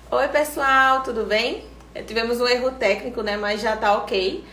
Oi, pessoal, tudo bem? Tivemos um erro técnico, né? Mas já tá ok.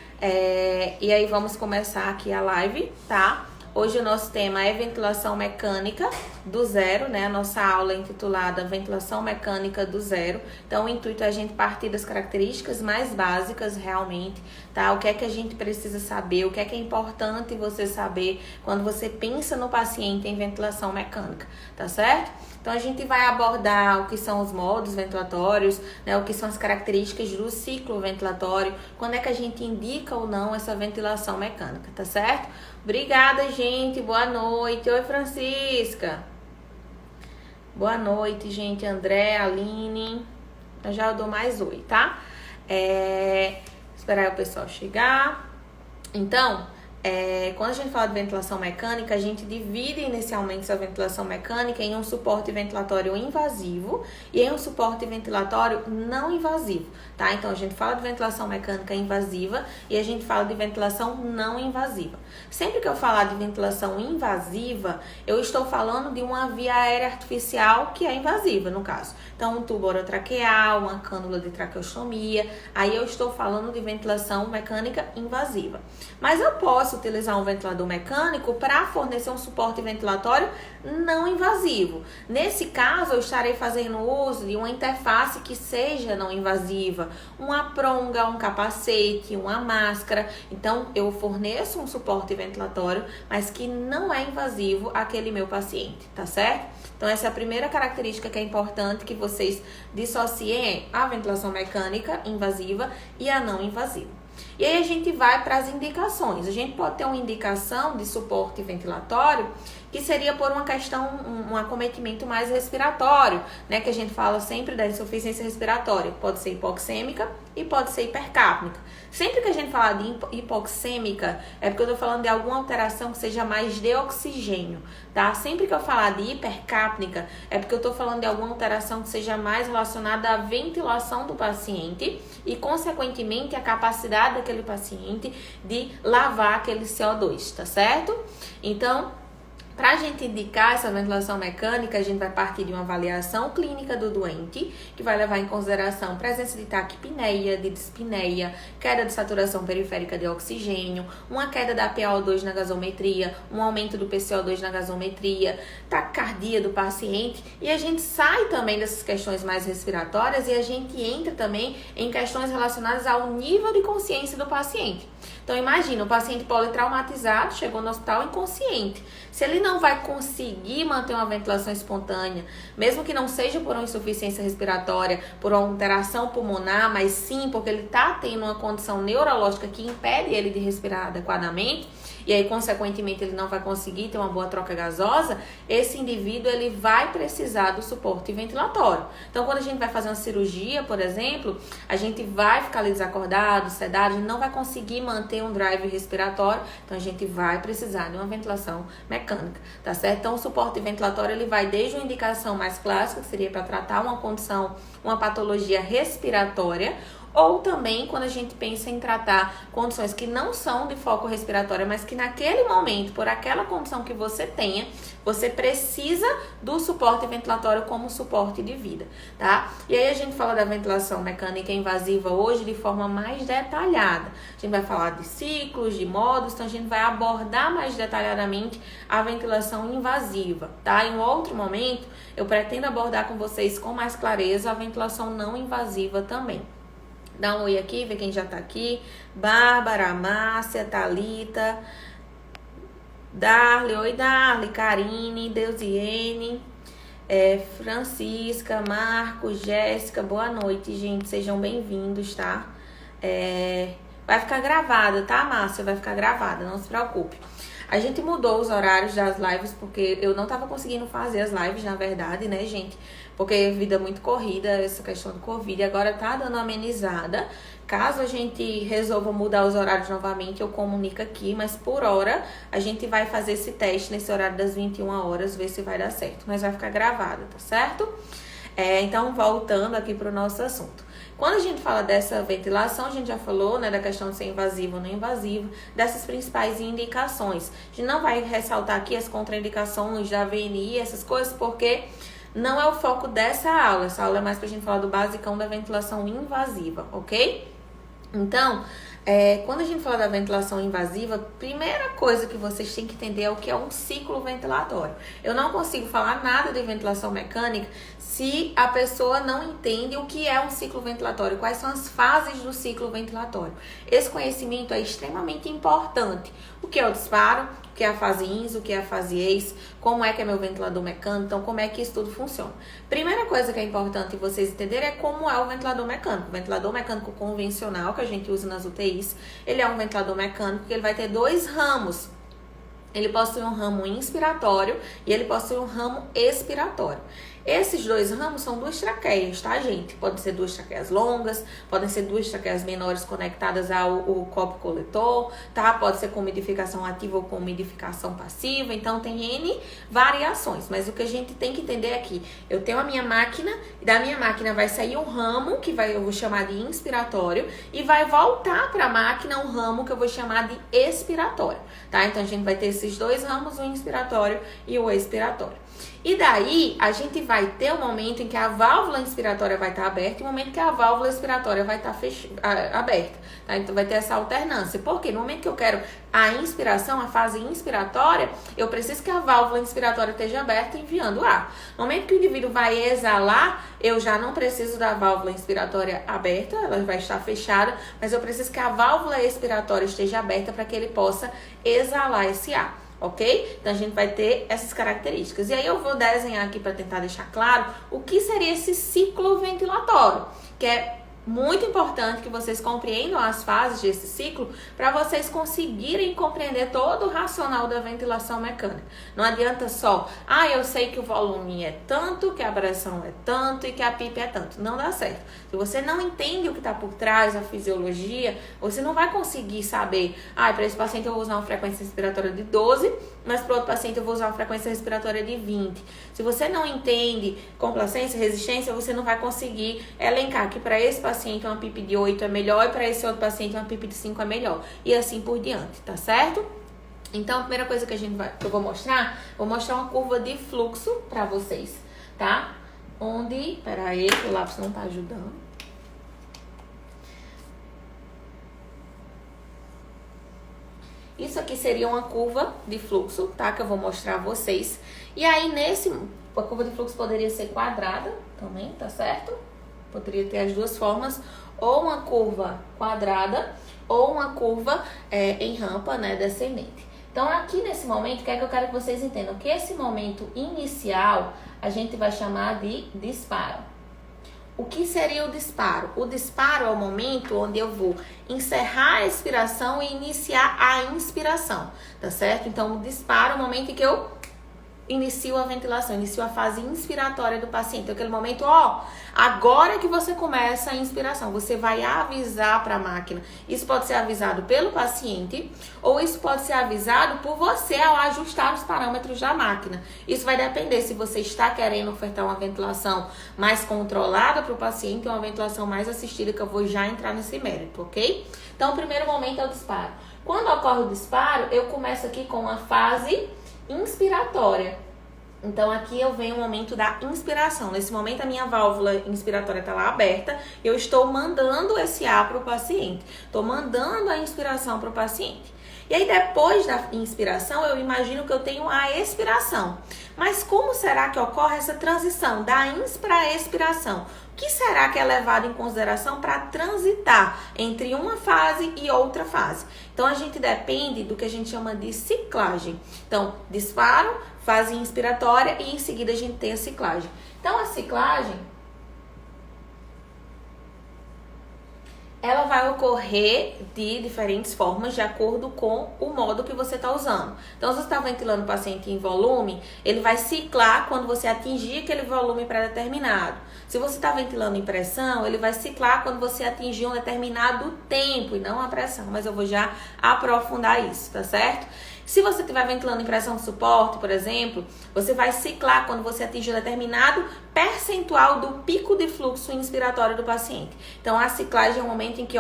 E aí vamos começar aqui a live, tá? Hoje o nosso tema é ventilação mecânica do zero, né? A nossa aula é intitulada Ventilação Mecânica do Zero. Então, o intuito é a gente partir das características mais básicas realmente, tá? O que é que a gente precisa saber, o que é importante você saber quando você pensa no paciente em ventilação mecânica, tá certo? Então, a gente vai abordar o que são os modos ventilatórios, né, o que são as características do ciclo ventilatório, quando é que a gente indica ou não essa ventilação mecânica, tá certo? Obrigada, gente. Boa noite. Oi, Francisca. Boa noite, gente. André, Aline. Já eu dou mais oi, tá? Esperar o pessoal chegar. Então, quando a gente fala de ventilação mecânica, a gente divide inicialmente essa ventilação mecânica em um suporte ventilatório invasivo e em um suporte ventilatório não invasivo, tá? Então, a gente fala de ventilação mecânica invasiva e a gente fala de ventilação não invasiva. Sempre que eu falar de ventilação invasiva, eu estou falando de uma via aérea artificial que é invasiva, no caso. Então, um tubo orotraqueal, uma cânula de traqueostomia, aí eu estou falando de ventilação mecânica invasiva. Mas eu posso utilizar um ventilador mecânico para fornecer um suporte ventilatório não invasivo. Nesse caso, eu estarei fazendo uso de uma interface que seja não invasiva, uma pronga, um capacete, uma máscara. Então, eu forneço um suporte ventilatório, mas que não é invasivo àquele meu paciente, tá certo? Então, essa é a primeira característica que é importante que vocês dissociem a ventilação mecânica invasiva e a não invasiva. E aí a gente vai para as indicações. A gente pode ter uma indicação de suporte ventilatório que seria por uma questão, um acometimento mais respiratório, né? Que a gente fala sempre da insuficiência respiratória. Pode ser hipoxêmica e pode ser hipercápnica. Sempre que a gente fala de hipoxêmica, é porque eu tô falando de alguma alteração que seja mais de oxigênio, tá? Sempre que eu falar de hipercápnica, é porque eu tô falando de alguma alteração que seja mais relacionada à ventilação do paciente e, consequentemente, a capacidade daquele paciente de lavar aquele CO2, tá certo? Então, para a gente indicar essa ventilação mecânica, a gente vai partir de uma avaliação clínica do doente, que vai levar em consideração presença de taquipneia, de dispneia, queda de saturação periférica de oxigênio, uma queda da PaO2 na gasometria, um aumento do PCO2 na gasometria, taquicardia do paciente, e a gente sai também dessas questões mais respiratórias e a gente entra também em questões relacionadas ao nível de consciência do paciente. Então, imagina, o paciente politraumatizado chegou no hospital inconsciente. Se ele não vai conseguir manter uma ventilação espontânea, mesmo que não seja por uma insuficiência respiratória, por uma alteração pulmonar, mas sim porque ele está tendo uma condição neurológica que impede ele de respirar adequadamente, e aí, consequentemente, ele não vai conseguir ter uma boa troca gasosa, esse indivíduo ele vai precisar do suporte ventilatório. Então, quando a gente vai fazer uma cirurgia, por exemplo, a gente vai ficar ali desacordado, sedado, a gente não vai conseguir manter um drive respiratório, então a gente vai precisar de uma ventilação mecânica, tá certo? Então, o suporte ventilatório ele vai desde uma indicação mais clássica, que seria para tratar uma condição, uma patologia respiratória, ou também quando a gente pensa em tratar condições que não são de foco respiratório, mas que naquele momento, por aquela condição que você tenha, você precisa do suporte ventilatório como suporte de vida, tá? E aí a gente fala da ventilação mecânica invasiva hoje de forma mais detalhada. A gente vai falar de ciclos, de modos, então a gente vai abordar mais detalhadamente a ventilação invasiva, tá? Em um outro momento, eu pretendo abordar com vocês com mais clareza a ventilação não invasiva também. Dá um oi aqui, vê quem já tá aqui. Bárbara, Márcia, Thalita, Darly, oi Darly, Karine, Deusiene, Francisca, Marcos, Jéssica, boa noite, gente, sejam bem-vindos, tá? Vai ficar gravada, tá, Márcia? Vai ficar gravada, não se preocupe. A gente mudou os horários das lives porque eu não tava conseguindo fazer as lives, na verdade, né, gente? Porque vida muito corrida, essa questão do Covid, agora tá dando uma amenizada. Caso a gente resolva mudar os horários novamente, eu comunico aqui, mas por hora a gente vai fazer esse teste nesse horário das 21 horas, ver se vai dar certo. Mas vai ficar gravado, tá certo? Então, voltando aqui para o nosso assunto. Quando a gente fala dessa ventilação, a gente já falou, né, da questão de ser invasivo ou não invasivo, dessas principais indicações. A gente não vai ressaltar aqui as contraindicações da VNI, essas coisas, porque não é o foco dessa aula. Essa aula é mais pra gente falar do basicão da ventilação invasiva, ok? Então, quando a gente fala da ventilação invasiva, primeira coisa que vocês têm que entender é o que é um ciclo ventilatório. Eu não consigo falar nada de ventilação mecânica se a pessoa não entende o que é um ciclo ventilatório, quais são as fases do ciclo ventilatório. Esse conhecimento é extremamente importante. O que é o disparo, o que é a fase INS, o que é a fase EIS, como é que é meu ventilador mecânico, então como é que isso tudo funciona. Primeira coisa que é importante vocês entenderem é como é o ventilador mecânico. O ventilador mecânico convencional que a gente usa nas UTIs, ele é um ventilador mecânico que ele vai ter dois ramos. Ele possui um ramo inspiratório e ele possui um ramo expiratório. Esses dois ramos são duas traqueias, tá, gente? Podem ser duas traqueias longas, podem ser duas traqueias menores conectadas ao copo coletor, tá? Pode ser com umidificação ativa ou com umidificação passiva, então tem N variações. Mas o que a gente tem que entender é que eu tenho a minha máquina, e da minha máquina vai sair um ramo, que eu vou chamar de inspiratório, e vai voltar para a máquina um ramo que eu vou chamar de expiratório, tá? Então a gente vai ter esses dois ramos, o inspiratório e o expiratório. E daí, a gente vai ter um momento em que a válvula inspiratória vai estar aberta e um momento que a válvula expiratória vai estar aberta. Tá? Então, vai ter essa alternância. Porque no momento que eu quero a inspiração, a fase inspiratória, eu preciso que a válvula inspiratória esteja aberta enviando ar. No momento que o indivíduo vai exalar, eu já não preciso da válvula inspiratória aberta, ela vai estar fechada, mas eu preciso que a válvula expiratória esteja aberta para que ele possa exalar esse ar. Ok? Então, a gente vai ter essas características. E aí, eu vou desenhar aqui para tentar deixar claro o que seria esse ciclo ventilatório, que é muito importante que vocês compreendam as fases desse ciclo para vocês conseguirem compreender todo o racional da ventilação mecânica. Não adianta só, eu sei que o volume é tanto, que a pressão é tanto e que a PIP é tanto. Não dá certo. Se você não entende o que está por trás, a fisiologia, você não vai conseguir saber, para esse paciente eu vou usar uma frequência respiratória de 12, mas para outro paciente eu vou usar uma frequência respiratória de 20. Se você não entende complacência, resistência, você não vai conseguir elencar que para esse paciente uma PIP de 8 é melhor e para esse outro paciente uma PIP de 5 é melhor. E assim por diante, tá certo? Então, a primeira coisa que eu vou mostrar uma curva de fluxo para vocês, tá? Onde, peraí, o lápis não tá ajudando. Isso aqui seria uma curva de fluxo, tá? Que eu vou mostrar a vocês. E aí, a curva de fluxo poderia ser quadrada também, tá certo? Poderia ter as duas formas, ou uma curva quadrada, ou uma curva em rampa, né, descendente. Então, aqui nesse momento, o que é que eu quero que vocês entendam? Que esse momento inicial, a gente vai chamar de disparo. O que seria o disparo? O disparo é o momento onde eu vou encerrar a expiração e iniciar a inspiração, tá certo? Então, o disparo é o momento em que eu inicio a ventilação, inicio a fase inspiratória do paciente. Aquele momento, agora que você começa a inspiração, você vai avisar para a máquina. Isso pode ser avisado pelo paciente ou isso pode ser avisado por você ao ajustar os parâmetros da máquina. Isso vai depender se você está querendo ofertar uma ventilação mais controlada para o paciente ou uma ventilação mais assistida, que eu vou já entrar nesse mérito, ok? Então, o primeiro momento é o disparo. Quando ocorre o disparo, eu começo aqui com a fase inspiratória. Então, aqui eu venho o momento da inspiração. Nesse momento, a minha válvula inspiratória está lá aberta. Eu estou mandando esse ar para o paciente. Estou mandando a inspiração para o paciente. E aí, depois da inspiração, eu imagino que eu tenho a expiração. Mas como será que ocorre essa transição da ins para a expiração? O que será que é levado em consideração para transitar entre uma fase e outra fase? Então, a gente depende do que a gente chama de ciclagem. Então, disparo, fase inspiratória e em seguida a gente tem a ciclagem. Então, a ciclagem, ela vai ocorrer de diferentes formas de acordo com o modo que você está usando. Então, se você está ventilando o paciente em volume, ele vai ciclar quando você atingir aquele volume pré-determinado. Se você está ventilando em pressão, ele vai ciclar quando você atingir um determinado tempo e não a pressão. Mas eu vou já aprofundar isso, tá certo? Se você estiver ventilando em pressão de suporte, por exemplo, você vai ciclar quando você atingir um determinado percentual do pico de fluxo inspiratório do paciente. Então, a ciclagem é o momento em que,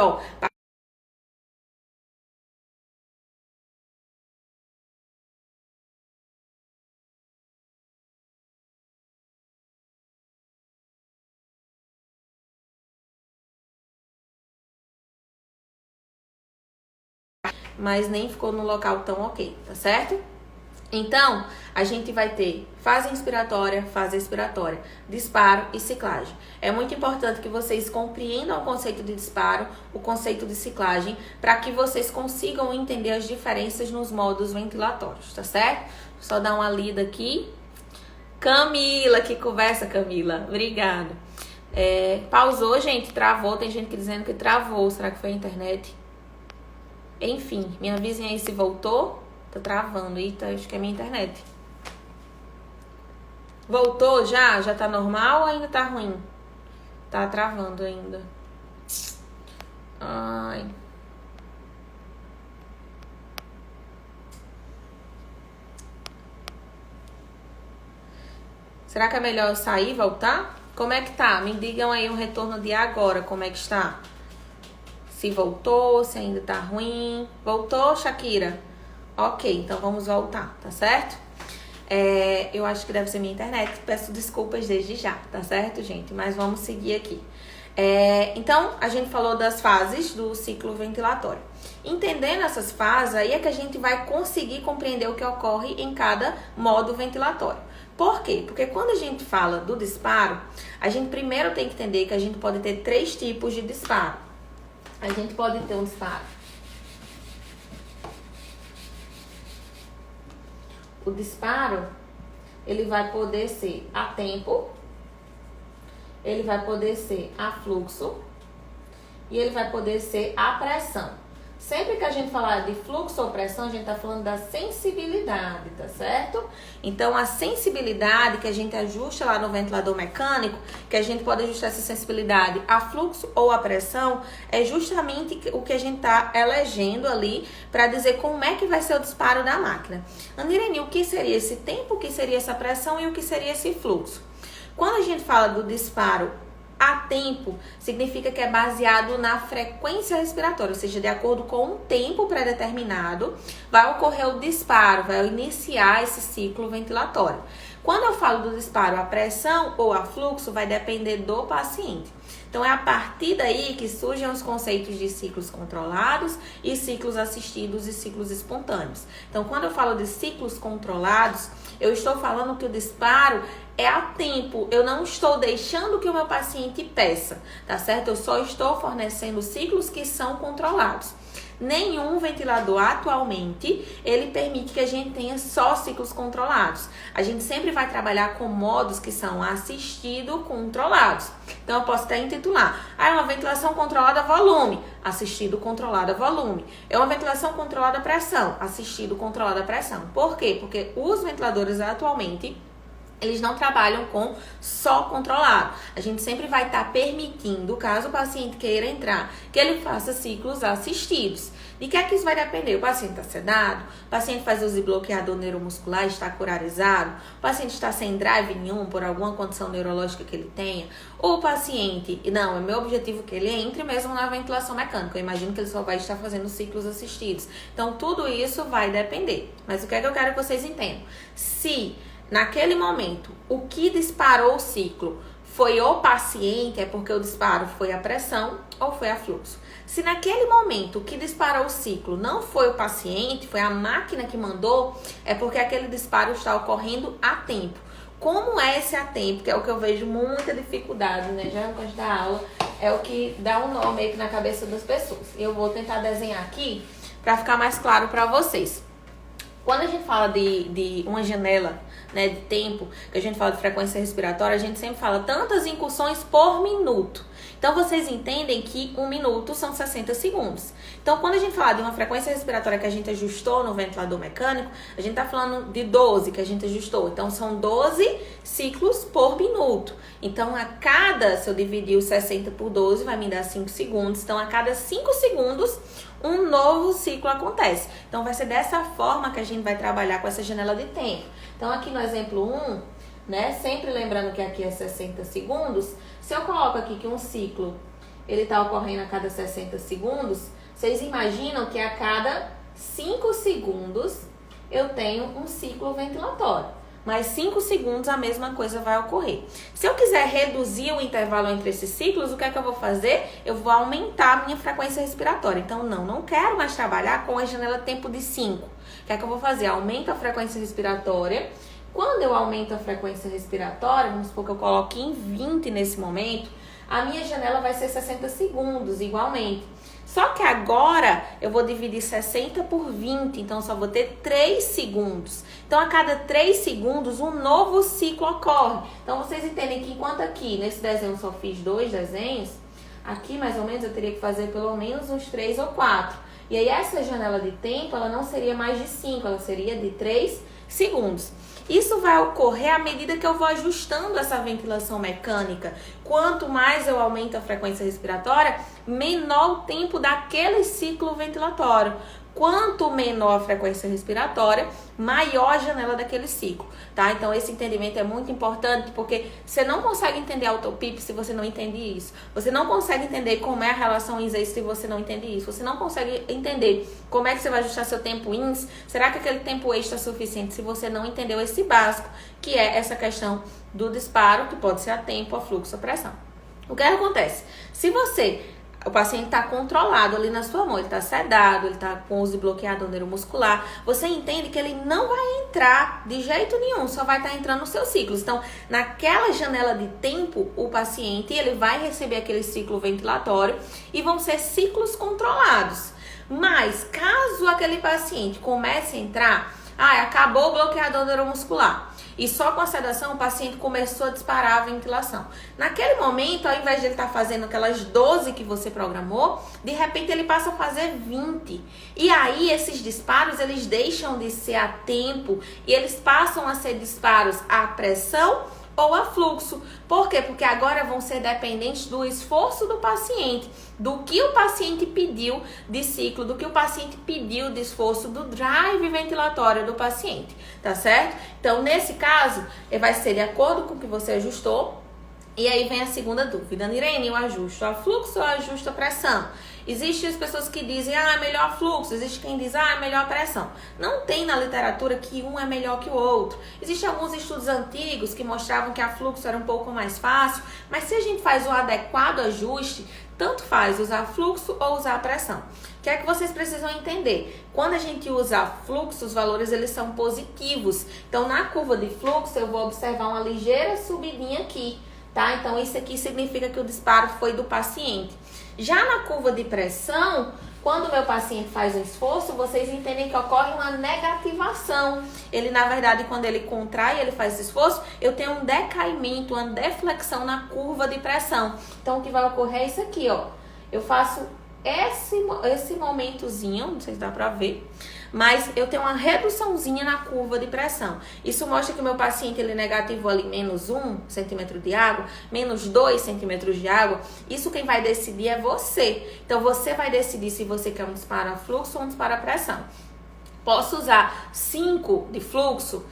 mas nem ficou no local tão ok, tá certo? Então, a gente vai ter fase inspiratória, fase expiratória, disparo e ciclagem. É muito importante que vocês compreendam o conceito de disparo, o conceito de ciclagem, para que vocês consigam entender as diferenças nos modos ventilatórios, tá certo? Só dar uma lida aqui. Camila, que conversa, Camila. Obrigada. Pausou, gente, travou. Tem gente que dizendo que travou. Será que foi a internet? Enfim, me avisem aí se voltou. Tá travando. Eita, acho que é minha internet. Voltou já? Já tá normal ou ainda tá ruim? Tá travando ainda. Ai. Será que é melhor eu sair e voltar? Como é que tá? Me digam aí um retorno de agora, como é que está? Se voltou, se ainda tá ruim. Voltou, Shakira? Ok, então vamos voltar, tá certo? Eu acho que deve ser minha internet. Peço desculpas desde já, tá certo, gente? Mas vamos seguir aqui. Então, a gente falou das fases do ciclo ventilatório. Entendendo essas fases, aí é que a gente vai conseguir compreender o que ocorre em cada modo ventilatório. Por quê? Porque quando a gente fala do disparo, a gente primeiro tem que entender que a gente pode ter 3 tipos de disparo. A gente pode ter um disparo. O disparo, ele vai poder ser a tempo, ele vai poder ser a fluxo e ele vai poder ser a pressão. Sempre que a gente falar de fluxo ou pressão, a gente tá falando da sensibilidade, tá certo? Então, a sensibilidade que a gente ajusta lá no ventilador mecânico, que a gente pode ajustar essa sensibilidade a fluxo ou a pressão, é justamente o que a gente tá elegendo ali para dizer como é que vai ser o disparo da máquina. Andirene, o que seria esse tempo, o que seria essa pressão e o que seria esse fluxo? Quando a gente fala do disparo a tempo, significa que é baseado na frequência respiratória, ou seja, de acordo com um tempo pré-determinado, vai ocorrer o disparo, vai iniciar esse ciclo ventilatório. Quando eu falo do disparo a pressão ou a fluxo, vai depender do paciente. Então, é a partir daí que surgem os conceitos de ciclos controlados e ciclos assistidos e ciclos espontâneos. Então, quando eu falo de ciclos controlados, eu estou falando que o disparo é a tempo. Eu não estou deixando que o meu paciente peça, tá certo? Eu só estou fornecendo ciclos que são controlados. Nenhum ventilador atualmente, ele permite que a gente tenha só ciclos controlados. A gente sempre vai trabalhar com modos que são assistido controlados. Então, eu posso até intitular, é uma ventilação controlada volume, assistido controlada volume. É uma ventilação controlada pressão, assistido controlada pressão. Por quê? Porque os ventiladores atualmente, eles não trabalham com só controlado. A gente sempre vai estar permitindo, caso o paciente queira entrar, que ele faça ciclos assistidos. De que é que isso vai depender? O paciente está sedado, o paciente faz uso de bloqueador neuromuscular, está curarizado, o paciente está sem drive nenhum por alguma condição neurológica que ele tenha, ou o paciente, não, é meu objetivo que ele entre mesmo na ventilação mecânica. Eu imagino que ele só vai estar fazendo ciclos assistidos. Então, tudo isso vai depender. Mas o que é que eu quero que vocês entendam? Se naquele momento, o que disparou o ciclo foi o paciente, é porque o disparo foi a pressão ou foi a fluxo. Se naquele momento o que disparou o ciclo não foi o paciente, foi a máquina que mandou, é porque aquele disparo está ocorrendo a tempo. Como é esse a tempo, que é o que eu vejo muita dificuldade, né? Já no curso da aula, é o que dá um nome meio que na cabeça das pessoas. Eu vou tentar desenhar aqui para ficar mais claro para vocês. Quando a gente fala de uma janela, né, de tempo, que a gente fala de frequência respiratória, a gente sempre fala tantas incursões por minuto. Então, vocês entendem que 1 minuto são 60 segundos. Então, quando a gente fala de uma frequência respiratória que a gente ajustou no ventilador mecânico, a gente está falando de 12 que a gente ajustou. Então, são 12 ciclos por minuto. Então, se eu dividir os 60 por 12, vai me dar 5 segundos. Então, a cada 5 segundos, um novo ciclo acontece. Então, vai ser dessa forma que a gente vai trabalhar com essa janela de tempo. Então, aqui no exemplo 1, né, sempre lembrando que aqui é 60 segundos, se eu coloco aqui que um ciclo, ele está ocorrendo a cada 60 segundos, vocês imaginam que a cada 5 segundos eu tenho um ciclo ventilatório. mais 5 segundos a mesma coisa vai ocorrer. Se eu quiser reduzir o intervalo entre esses ciclos, o que é que eu vou fazer? Eu vou aumentar a minha frequência respiratória. Então, não quero mais trabalhar com a janela tempo de 5. O que é que eu vou fazer? Aumento a frequência respiratória. Quando eu aumento a frequência respiratória, vamos supor que eu coloque em 20 nesse momento, a minha janela vai ser 60 segundos, igualmente. Só que agora eu vou dividir 60 por 20, então só vou ter 3 segundos. Então, a cada 3 segundos, um novo ciclo ocorre. Então, vocês entendem que enquanto aqui, nesse desenho, eu só fiz 2 desenhos, aqui, mais ou menos, eu teria que fazer pelo menos uns 3 ou 4. E aí, essa janela de tempo, ela não seria mais de 5, ela seria de 3 segundos. Isso vai ocorrer à medida que eu vou ajustando essa ventilação mecânica. Quanto mais eu aumento a frequência respiratória, menor o tempo daquele ciclo ventilatório. Quanto menor a frequência respiratória, maior a janela daquele ciclo, tá? Então, esse entendimento é muito importante, porque você não consegue entender a autopip se você não entende isso. Você não consegue entender como é a relação INS se você não entende isso. Você não consegue entender como é que você vai ajustar seu tempo INS. Será que aquele tempo extra é suficiente se você não entendeu esse básico, que é essa questão do disparo, que pode ser a tempo, a fluxo, a pressão. O que acontece? Se o paciente está controlado ali na sua mão, ele está sedado, ele está com uso de bloqueador neuromuscular, você entende que ele não vai entrar de jeito nenhum, só vai estar entrando nos seus ciclos. Então, naquela janela de tempo, o paciente ele vai receber aquele ciclo ventilatório e vão ser ciclos controlados. Mas, caso aquele paciente comece a entrar, acabou o bloqueador neuromuscular, e só com a sedação o paciente começou a disparar a ventilação. Naquele momento, ao invés de ele estar fazendo aquelas 12 que você programou, de repente ele passa a fazer 20. E aí esses disparos, eles deixam de ser a tempo e eles passam a ser disparos a pressão ou a fluxo. Por quê? Porque agora vão ser dependentes do esforço do paciente, do que o paciente pediu de ciclo, do que o paciente pediu de esforço, do drive ventilatório do paciente, tá certo? Então, nesse caso, vai ser de acordo com o que você ajustou. E aí vem a segunda dúvida. Irene, eu ajusto a fluxo ou ajusto a pressão? Existem as pessoas que dizem, é melhor fluxo. Existe quem diz, é melhor pressão. Não tem na literatura que um é melhor que o outro. Existem alguns estudos antigos que mostravam que a fluxo era um pouco mais fácil, mas se a gente faz o adequado ajuste, tanto faz usar fluxo ou usar pressão. O que é que vocês precisam entender? Quando a gente usa fluxo, os valores eles são positivos. Então, na curva de fluxo, eu vou observar uma ligeira subidinha aqui, tá? Então, isso aqui significa que o disparo foi do paciente. Já na curva de pressão, quando o meu paciente faz um esforço, vocês entendem que ocorre uma negativação. Ele, na verdade, quando ele contrai, ele faz esse esforço, eu tenho um decaimento, uma deflexão na curva de pressão. Então, o que vai ocorrer é isso aqui, ó. Eu faço esse momentozinho, não sei se dá pra ver, mas eu tenho uma reduçãozinha na curva de pressão. Isso mostra que o meu paciente ele negativou ali menos 1 centímetro de água, menos 2 centímetros de água. Isso quem vai decidir é você. Então, você vai decidir se você quer um disparo a fluxo ou um disparo a pressão. Posso usar 5 de fluxo,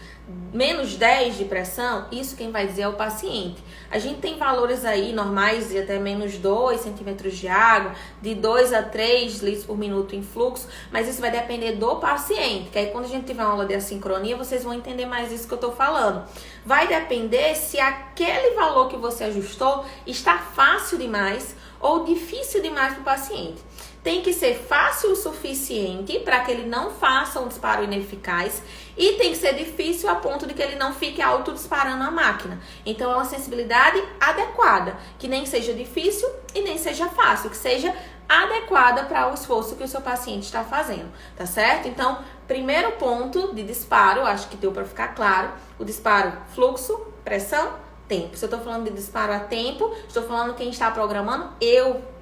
menos 10 de pressão? Isso quem vai dizer é o paciente. A gente tem valores aí normais de até menos 2 centímetros de água, de 2 a 3 litros por minuto em fluxo, mas isso vai depender do paciente, que aí quando a gente tiver uma aula de assincronia, vocês vão entender mais isso que eu tô falando. Vai depender se aquele valor que você ajustou está fácil demais ou difícil demais para o paciente. Tem que ser fácil o suficiente para que ele não faça um disparo ineficaz e tem que ser difícil a ponto de que ele não fique autodisparando a máquina. Então, é uma sensibilidade adequada, que nem seja difícil e nem seja fácil, que seja adequada para o esforço que o seu paciente está fazendo, tá certo? Então, primeiro ponto de disparo, acho que deu para ficar claro, o disparo fluxo, pressão, tempo. Se eu estou falando de disparo a tempo, estou falando quem está programando,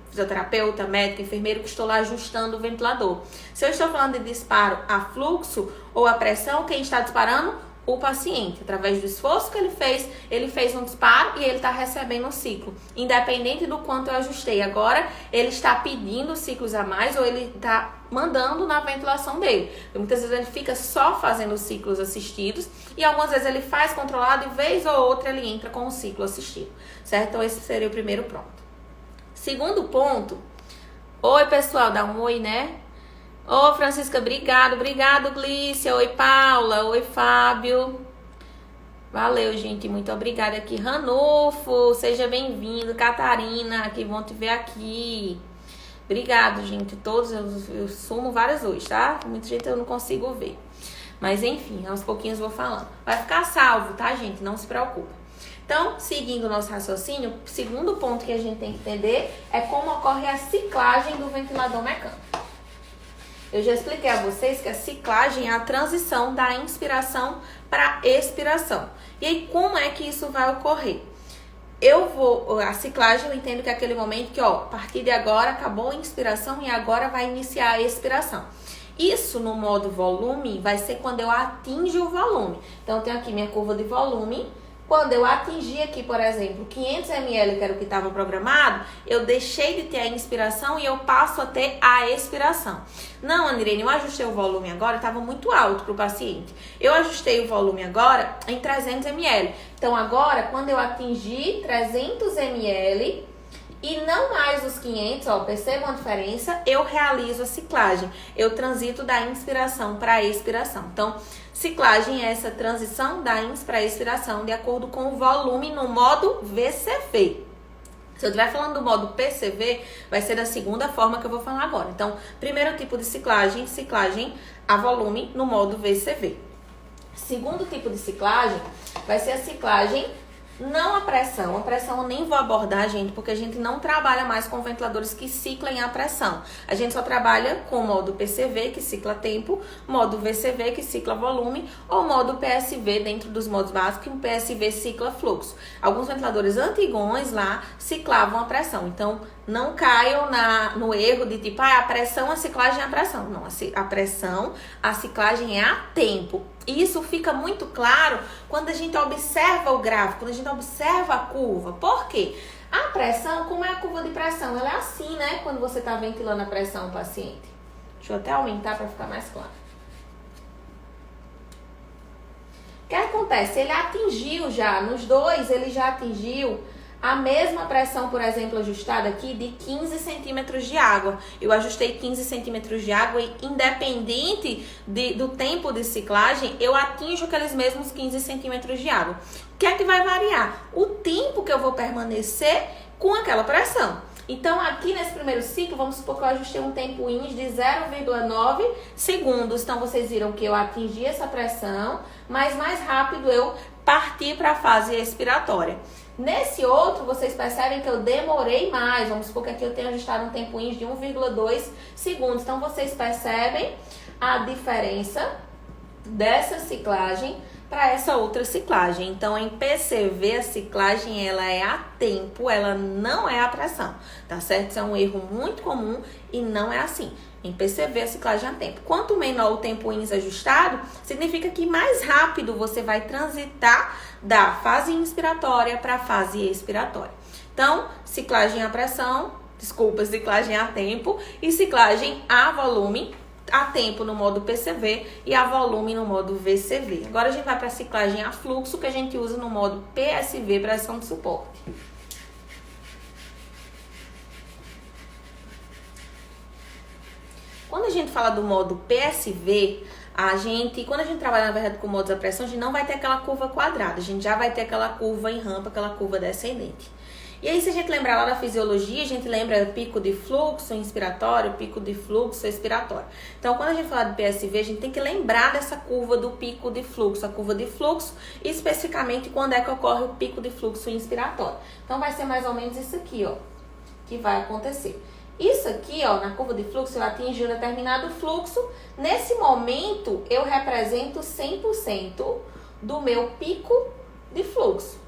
fisioterapeuta, médico, enfermeiro, que estou lá ajustando o ventilador. Se eu estou falando de disparo a fluxo ou a pressão, quem está disparando? O paciente. Através do esforço que ele fez um disparo e ele está recebendo um ciclo. Independente do quanto eu ajustei. Agora, ele está pedindo ciclos a mais ou ele está mandando na ventilação dele. Muitas vezes ele fica só fazendo ciclos assistidos e algumas vezes ele faz controlado e vez ou outra ele entra com o ciclo assistido. Certo? Então, esse seria o primeiro ponto. Segundo ponto, oi pessoal, dá um oi, né? Ô Francisca, obrigado, Glícia, oi Paula, oi Fábio. Valeu, gente. Muito obrigada aqui. Ranulfo, seja bem-vindo. Catarina, que bom te ver aqui. Obrigado, gente. Todos, eu sumo várias hoje, tá? Muita gente eu não consigo ver. Mas, enfim, aos pouquinhos eu vou falando. Vai ficar salvo, tá, gente? Não se preocupa. Então, seguindo o nosso raciocínio, o segundo ponto que a gente tem que entender é como ocorre a ciclagem do ventilador mecânico. Eu já expliquei a vocês que a ciclagem é a transição da inspiração para expiração. E aí, como é que isso vai ocorrer? A ciclagem, eu entendo que é aquele momento que, a partir de agora, acabou a inspiração e agora vai iniciar a expiração. Isso no modo volume vai ser quando eu atinjo o volume. Então, eu tenho aqui minha curva de volume. Quando eu atingir aqui, por exemplo, 500 ml, que era o que estava programado, eu deixei de ter a inspiração e eu passo a ter a expiração. Não, Anirene, eu ajustei o volume agora, estava muito alto para o paciente. Eu ajustei o volume agora em 300 ml. Então, agora, quando eu atingir 300 ml e não mais os 500, percebam a diferença, eu realizo a ciclagem. Eu transito da inspiração para a expiração. Então, ciclagem é essa transição da ins para a expiração de acordo com o volume no modo VCV. Se eu estiver falando do modo PCV, vai ser da segunda forma que eu vou falar agora. Então, primeiro tipo de ciclagem a volume no modo VCV. Segundo tipo de ciclagem, vai ser a ciclagem não a pressão. A pressão eu nem vou abordar, gente, porque a gente não trabalha mais com ventiladores que ciclem a pressão. A gente só trabalha com o modo PCV, que cicla tempo, modo VCV, que cicla volume, ou modo PSV, dentro dos modos básicos, que o PSV cicla fluxo. Alguns ventiladores antigões lá ciclavam a pressão. Então, não caiam no erro de tipo, a pressão, a ciclagem é a pressão. Não, a pressão, a ciclagem é a tempo. E isso fica muito claro quando a gente observa o gráfico, quando a gente observa a curva. Por quê? A pressão, como é a curva de pressão? Ela é assim, né? Quando você está ventilando a pressão do paciente. Deixa eu até aumentar para ficar mais claro. O que acontece? Ele atingiu já, nos dois ele já atingiu a mesma pressão, por exemplo, ajustada aqui de 15 centímetros de água. Eu ajustei 15 centímetros de água e independente do tempo de ciclagem, eu atinjo aqueles mesmos 15 centímetros de água. O que é que vai variar? O tempo que eu vou permanecer com aquela pressão. Então, aqui nesse primeiro ciclo, vamos supor que eu ajustei um tempo INS de 0,9 segundos. Então, vocês viram que eu atingi essa pressão, mas mais rápido eu parti para a fase expiratória. Nesse outro, vocês percebem que eu demorei mais. Vamos supor que aqui eu tenho ajustado um tempo INS de 1,2 segundos. Então, vocês percebem a diferença dessa ciclagem para essa outra ciclagem. Então, em PCV, a ciclagem ela é a tempo, ela não é a pressão, tá certo? Isso é um erro muito comum e não é assim. Em PCV, a ciclagem é a tempo. Quanto menor o tempo INS ajustado, significa que mais rápido você vai transitar da fase inspiratória para a fase expiratória. Então, ciclagem a pressão, ciclagem a tempo e ciclagem a volume, a tempo no modo PCV e a volume no modo VCV. Agora a gente vai para a ciclagem a fluxo, que a gente usa no modo PSV, pressão de suporte. Quando a gente fala do modo PSV, quando a gente trabalha, na verdade, com modos de pressão, a gente não vai ter aquela curva quadrada, a gente já vai ter aquela curva em rampa, aquela curva descendente. E aí, se a gente lembrar lá da fisiologia, a gente lembra pico de fluxo inspiratório, pico de fluxo expiratório. Então, quando a gente fala de PSV, a gente tem que lembrar dessa curva do pico de fluxo, a curva de fluxo, especificamente quando é que ocorre o pico de fluxo inspiratório. Então, vai ser mais ou menos isso aqui, que vai acontecer. Isso aqui, na curva de fluxo, eu atingi um determinado fluxo. Nesse momento, eu represento 100% do meu pico de fluxo.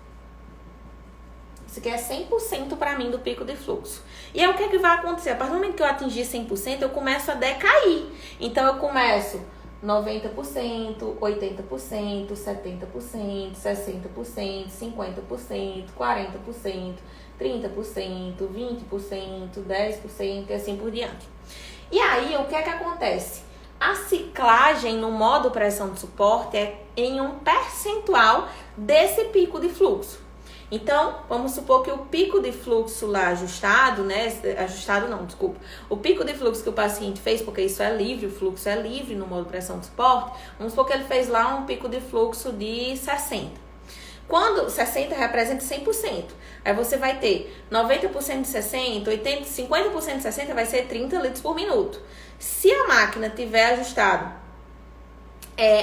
Isso aqui é 100% para mim do pico de fluxo. E aí, o que é que vai acontecer? A partir do momento que eu atingir 100%, eu começo a decair. Então, eu começo 90%, 80%, 70%, 60%, 50%, 40%, 30%, 20%, 10% e assim por diante. E aí, o que é que acontece? A ciclagem no modo pressão de suporte é em um percentual desse pico de fluxo. Então, vamos supor que o pico de fluxo lá ajustado, o pico de fluxo que o paciente fez, porque isso é livre, o fluxo é livre no modo pressão de suporte, vamos supor que ele fez lá um pico de fluxo de 60. Quando 60 representa 100%. Aí você vai ter 90% de 60, 80, 50% de 60 vai ser 30 litros por minuto. Se a máquina tiver ajustado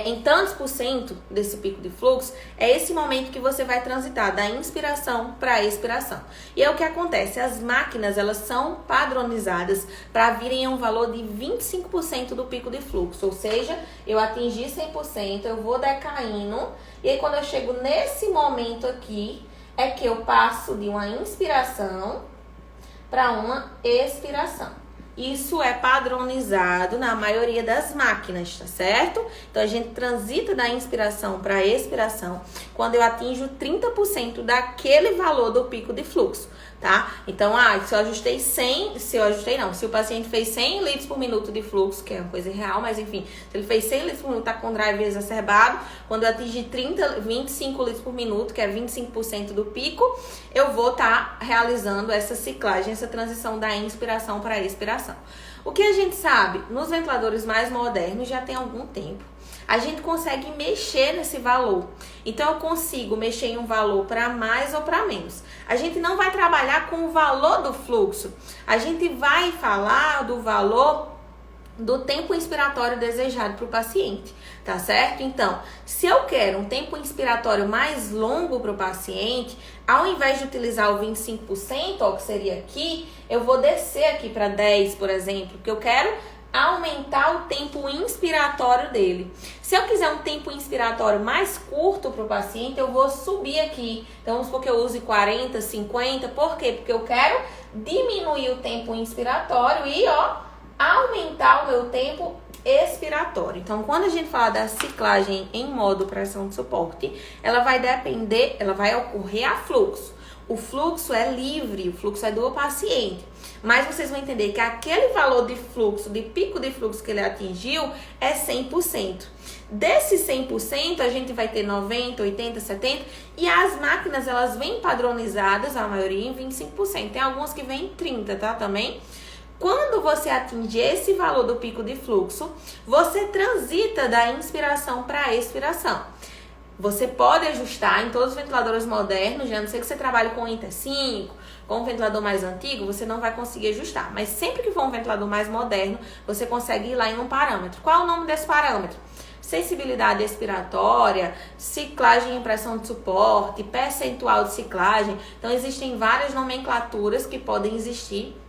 em tantos por cento desse pico de fluxo, é esse momento que você vai transitar da inspiração para a expiração. E é o que acontece, as máquinas elas são padronizadas para virem a um valor de 25% do pico de fluxo, ou seja, eu atingi 100%, eu vou decaindo, e aí quando eu chego nesse momento aqui, é que eu passo de uma inspiração para uma expiração. Isso é padronizado na maioria das máquinas, tá certo? Então, a gente transita da inspiração para a expiração quando eu atinjo 30% daquele valor do pico de fluxo, tá? Então, se o paciente fez 100 litros por minuto de fluxo, que é uma coisa irreal, mas enfim, se ele fez 100 litros por minuto, tá com drive exacerbado, quando eu atingir 25 litros por minuto, que é 25% do pico, eu vou estar realizando essa ciclagem, essa transição da inspiração para a expiração. O que a gente sabe, nos ventiladores mais modernos, já tem algum tempo, a gente consegue mexer nesse valor. Então, eu consigo mexer em um valor para mais ou para menos. A gente não vai trabalhar com o valor do fluxo. A gente vai falar do valor do tempo inspiratório desejado para o paciente, tá certo? Então, se eu quero um tempo inspiratório mais longo para o paciente, ao invés de utilizar o 25%, ó, que seria aqui, eu vou descer aqui para 10%, por exemplo, porque eu quero aumentar o tempo inspiratório dele. Se eu quiser um tempo inspiratório mais curto para o paciente, eu vou subir aqui. Então, vamos supor que eu use 40, 50, por quê? Porque eu quero diminuir o tempo inspiratório e, aumentar o meu tempo expiratório. Então, quando a gente fala da ciclagem em modo pressão de suporte, ela vai ocorrer a fluxo. O fluxo é livre, o fluxo é do paciente. Mas vocês vão entender que aquele valor de fluxo, de pico de fluxo que ele atingiu, é 100%. Desse 100%, a gente vai ter 90%, 80%, 70%. E as máquinas, elas vêm padronizadas, a maioria em 25%. Tem algumas que vêm em 30%, tá? Também. Quando você atinge esse valor do pico de fluxo, você transita da inspiração para a expiração. Você pode ajustar em todos os ventiladores modernos, a não ser que você trabalhe com Inter 5, com um ventilador mais antigo, você não vai conseguir ajustar. Mas sempre que for um ventilador mais moderno, você consegue ir lá em um parâmetro. Qual é o nome desse parâmetro? Sensibilidade expiratória, ciclagem em pressão de suporte, percentual de ciclagem. Então, existem várias nomenclaturas que podem existir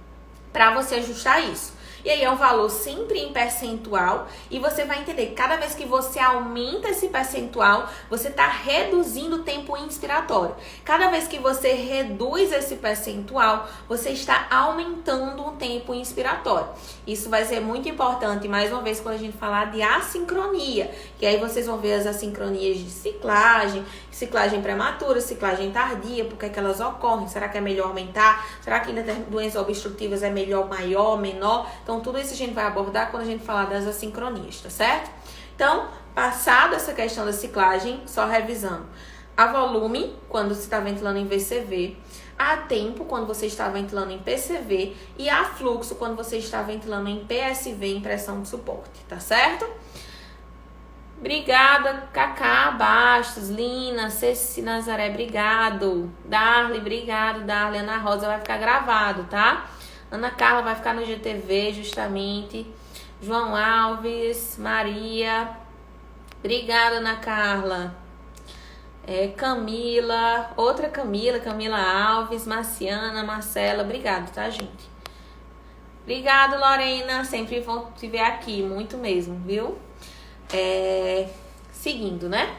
para você ajustar isso. E aí é um valor sempre em percentual e você vai entender que cada vez que você aumenta esse percentual, você está reduzindo o tempo inspiratório. Cada vez que você reduz esse percentual, você está aumentando o tempo inspiratório. Isso vai ser muito importante, mais uma vez, quando a gente falar de assincronia, que aí vocês vão ver as assincronias de ciclagem, ciclagem prematura, ciclagem tardia, por que é que elas ocorrem, será que é melhor aumentar, será que em doenças obstrutivas é melhor maior, menor? Então, tudo isso a gente vai abordar quando a gente falar das assincronias, tá certo? Então, passado essa questão da ciclagem, só revisando. A volume, quando você está ventilando em VCV. A tempo, quando você está ventilando em PCV. E a fluxo, quando você está ventilando em PSV, em pressão de suporte, tá certo? Obrigada, Cacá Bastos, Lina, Ceci Nazaré, obrigado. Darly, obrigado, Darly. Ana Rosa vai ficar gravado, tá? Ana Carla vai ficar no GTV, justamente. João Alves, Maria. Obrigada, Ana Carla. Camila, outra Camila Alves, Marciana, Marcela. Obrigado, tá, gente? Obrigado, Lorena. Sempre vou te ver aqui, muito mesmo, viu? Seguindo, né?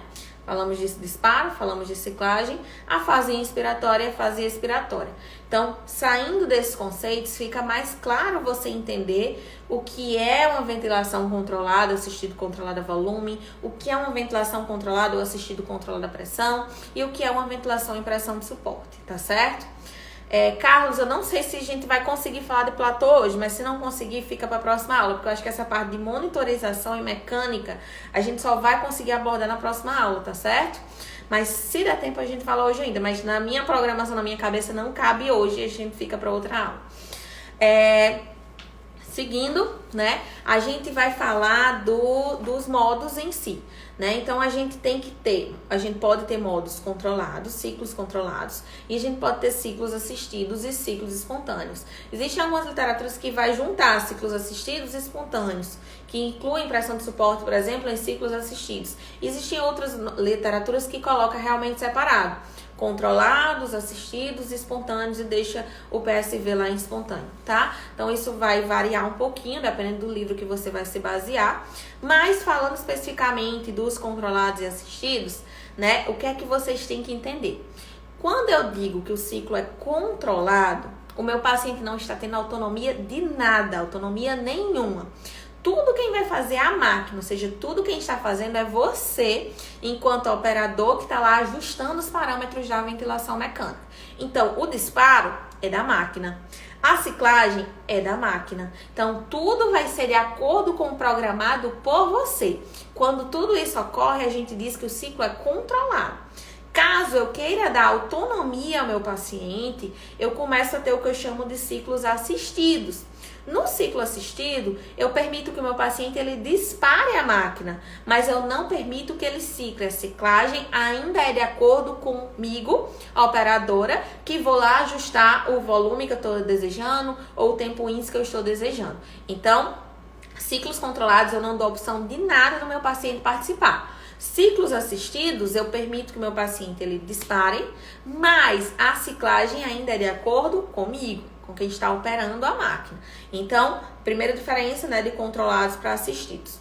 Falamos de disparo, falamos de ciclagem, a fase inspiratória e a fase expiratória. Então, saindo desses conceitos, fica mais claro você entender o que é uma ventilação controlada, assistido controlada volume, o que é uma ventilação controlada ou assistido controlada pressão e o que é uma ventilação em pressão de suporte, tá certo? Carlos, eu não sei se a gente vai conseguir falar de platô hoje, mas se não conseguir, fica para a próxima aula, porque eu acho que essa parte de monitorização e mecânica, a gente só vai conseguir abordar na próxima aula, tá certo? Mas se der tempo, a gente fala hoje ainda, mas na minha programação, na minha cabeça, não cabe hoje, a gente fica para outra aula. seguindo, né, a gente vai falar dos modos em si, né? Então, a gente pode ter modos controlados, ciclos controlados, e a gente pode ter ciclos assistidos e ciclos espontâneos. Existem algumas literaturas que vai juntar ciclos assistidos e espontâneos, que incluem pressão de suporte, por exemplo, em ciclos assistidos. Existem outras literaturas que colocam realmente separado, controlados, assistidos, espontâneos, e deixa o PSV lá em espontâneo, tá? Então, isso vai variar um pouquinho, dependendo do livro que você vai se basear. Mas, falando especificamente dos controlados e assistidos, né, o que é que vocês têm que entender? Quando eu digo que o ciclo é controlado, o meu paciente não está tendo autonomia de nada, autonomia nenhuma. Tudo quem vai fazer é a máquina, ou seja, tudo quem está fazendo é você, enquanto operador que está lá ajustando os parâmetros da ventilação mecânica. Então, o disparo é da máquina, a ciclagem é da máquina. Então, tudo vai ser de acordo com o programado por você. Quando tudo isso ocorre, a gente diz que o ciclo é controlado. Caso eu queira dar autonomia ao meu paciente, eu começo a ter o que eu chamo de ciclos assistidos. No ciclo assistido, eu permito que o meu paciente ele dispare a máquina, mas eu não permito que ele cicle. A ciclagem ainda é de acordo comigo, a operadora, que vou lá ajustar o volume que eu estou desejando ou o tempo índice que eu estou desejando. Então, ciclos controlados eu não dou opção de nada do meu paciente participar. Ciclos assistidos, eu permito que o meu paciente ele dispare, mas a ciclagem ainda é de acordo comigo, com quem está operando a máquina. Então, primeira diferença, né, de controlados para assistidos.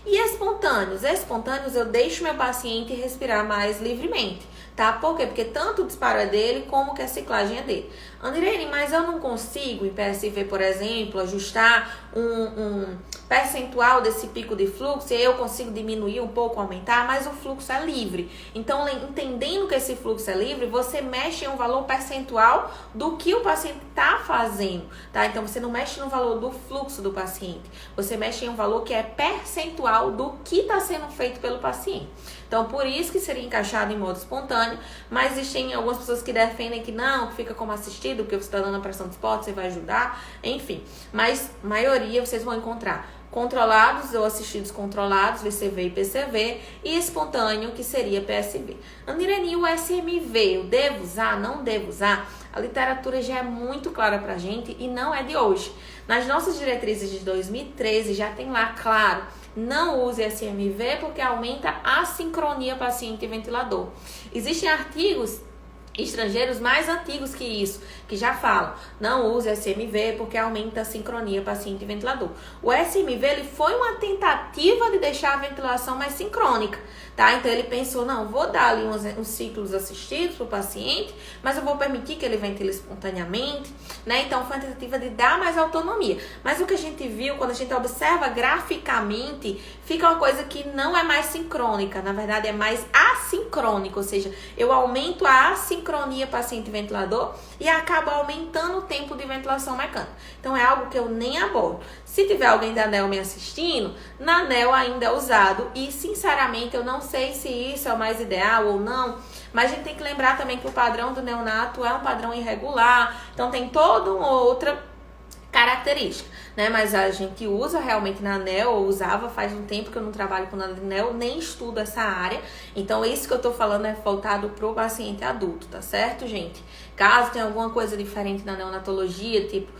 E espontâneos? Espontâneos, eu deixo meu paciente respirar mais livremente, tá? Por quê? Porque tanto o disparo é dele, como que a ciclagem é dele. Andrene, mas eu não consigo, em PSV, por exemplo, ajustar um percentual desse pico de fluxo, e eu consigo diminuir um pouco, aumentar, mas o fluxo é livre. Então, entendendo que esse fluxo é livre, você mexe em um valor percentual do que o paciente está fazendo, tá? Então, você não mexe no valor do fluxo do paciente, você mexe em um valor que é percentual do que está sendo feito pelo paciente. Então, por isso que seria encaixado em modo espontâneo, mas existem algumas pessoas que defendem que não, que fica como assistido, porque você está dando a pressão de suporte, você vai ajudar, enfim. Mas, maioria, vocês vão encontrar controlados ou assistidos controlados, VCV e PCV, e espontâneo, que seria PSV. Andireni, o SMV, eu devo usar, não devo usar? A literatura já é muito clara pra gente e não é de hoje. Nas nossas diretrizes de 2013 já tem lá, claro, não use SMV porque aumenta a sincronia paciente e ventilador. Existem artigos estrangeiros mais antigos que isso, que já falam, não use SMV porque aumenta a sincronia paciente e ventilador. O SMV ele foi uma tentativa de deixar a ventilação mais sincrônica, tá? Então ele pensou, não, vou dar ali uns ciclos assistidos para o paciente, mas eu vou permitir que ele ventile espontaneamente, né? Então foi uma tentativa de dar mais autonomia. Mas o que a gente viu, quando a gente observa graficamente, fica uma coisa que não é mais sincrônica, na verdade é mais assincrônica, ou seja, eu aumento a assincronia paciente ventilador e acaba aumentando o tempo de ventilação mecânica. Então é algo que eu nem abordo. Se tiver alguém da ANEL me assistindo, na ANEL ainda é usado e sinceramente eu não sei se isso é o mais ideal ou não, mas a gente tem que lembrar também que o padrão do neonato é um padrão irregular, então tem toda uma outra característica, né? Mas a gente usa realmente na ANEL, ou usava faz um tempo que eu não trabalho com nada de ANEL, nem estudo essa área. Então, isso que eu tô falando é voltado pro paciente adulto, tá certo, gente? Caso tenha alguma coisa diferente na neonatologia, tipo,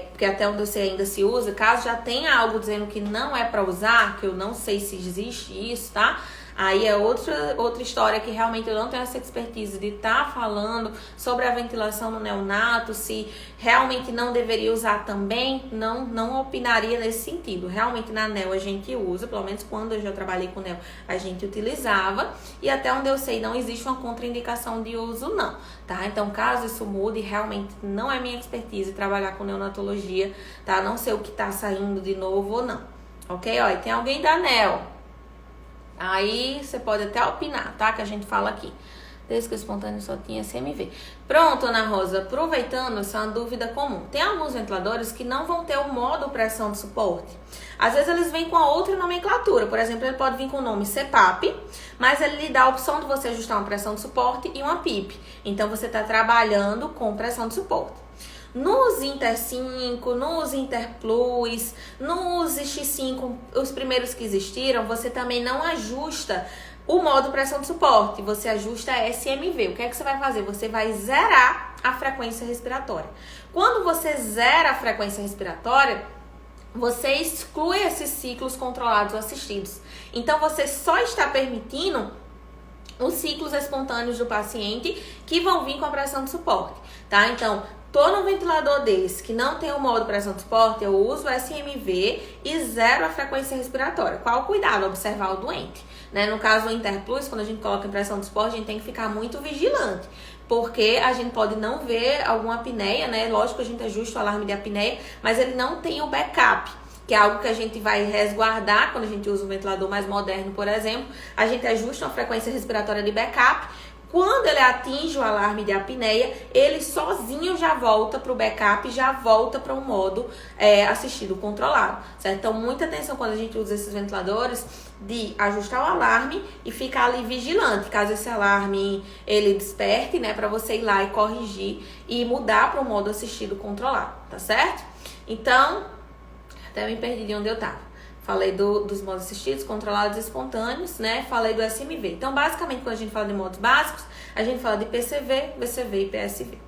porque até onde eu sei ainda se usa, caso já tenha algo dizendo que não é para usar, que eu não sei se existe isso, tá? Aí é outra história que realmente eu não tenho essa expertise de estar falando sobre a ventilação no neonato, se realmente não deveria usar também, não opinaria nesse sentido. Realmente na NEL a gente usa, pelo menos quando eu já trabalhei com NEL a gente utilizava, e até onde eu sei não existe uma contraindicação de uso não, tá? Então caso isso mude, realmente não é minha expertise trabalhar com neonatologia, tá? Não sei o que tá saindo de novo ou não, ok? Ó, e tem alguém da NEL. Aí você pode até opinar, tá? Que a gente fala aqui. desde que o espontâneo só tinha SMV. Pronto, Ana Rosa, aproveitando, essa é uma dúvida comum. Tem alguns ventiladores que não vão ter o modo pressão de suporte. Às vezes eles vêm com a outra nomenclatura. Por exemplo, ele pode vir com o nome CPAP, mas ele lhe dá a opção de você ajustar uma pressão de suporte e uma PIP. Então você está trabalhando com pressão de suporte. Nos Inter 5, nos Inter Plus, nos X5, os primeiros que existiram, você também não ajusta o modo pressão de suporte, você ajusta a SMV. O que é que você vai fazer? Você vai zerar a frequência respiratória. Quando você zera a frequência respiratória, você exclui esses ciclos controlados ou assistidos. Então, você só está permitindo os ciclos espontâneos do paciente que vão vir com a pressão de suporte, tá? Então, tô num ventilador desse que não tem o modo pressão de suporte, eu uso o SMV e zero a frequência respiratória. Qual o cuidado? Observar o doente, né? No caso do Interplus, quando a gente coloca em pressão de suporte, a gente tem que ficar muito vigilante, porque a gente pode não ver alguma apneia, né? Lógico que a gente ajusta o alarme de apneia, mas ele não tem o backup, que é algo que a gente vai resguardar quando a gente usa um ventilador mais moderno, por exemplo. A gente ajusta uma frequência respiratória de backup. Quando ele atinge o alarme de apneia, ele sozinho já volta para o backup, já volta para um modo assistido controlado, certo? Então, muita atenção quando a gente usa esses ventiladores de ajustar o alarme e ficar ali vigilante, caso esse alarme ele desperte, né, para você ir lá e corrigir e mudar para o modo assistido controlado, tá certo? Então, até me perdi de onde eu tava. Falei dos modos assistidos, controlados e espontâneos, né? Falei do SMV. Então, basicamente, quando a gente fala de modos básicos, a gente fala de PCV, VCV e PSV.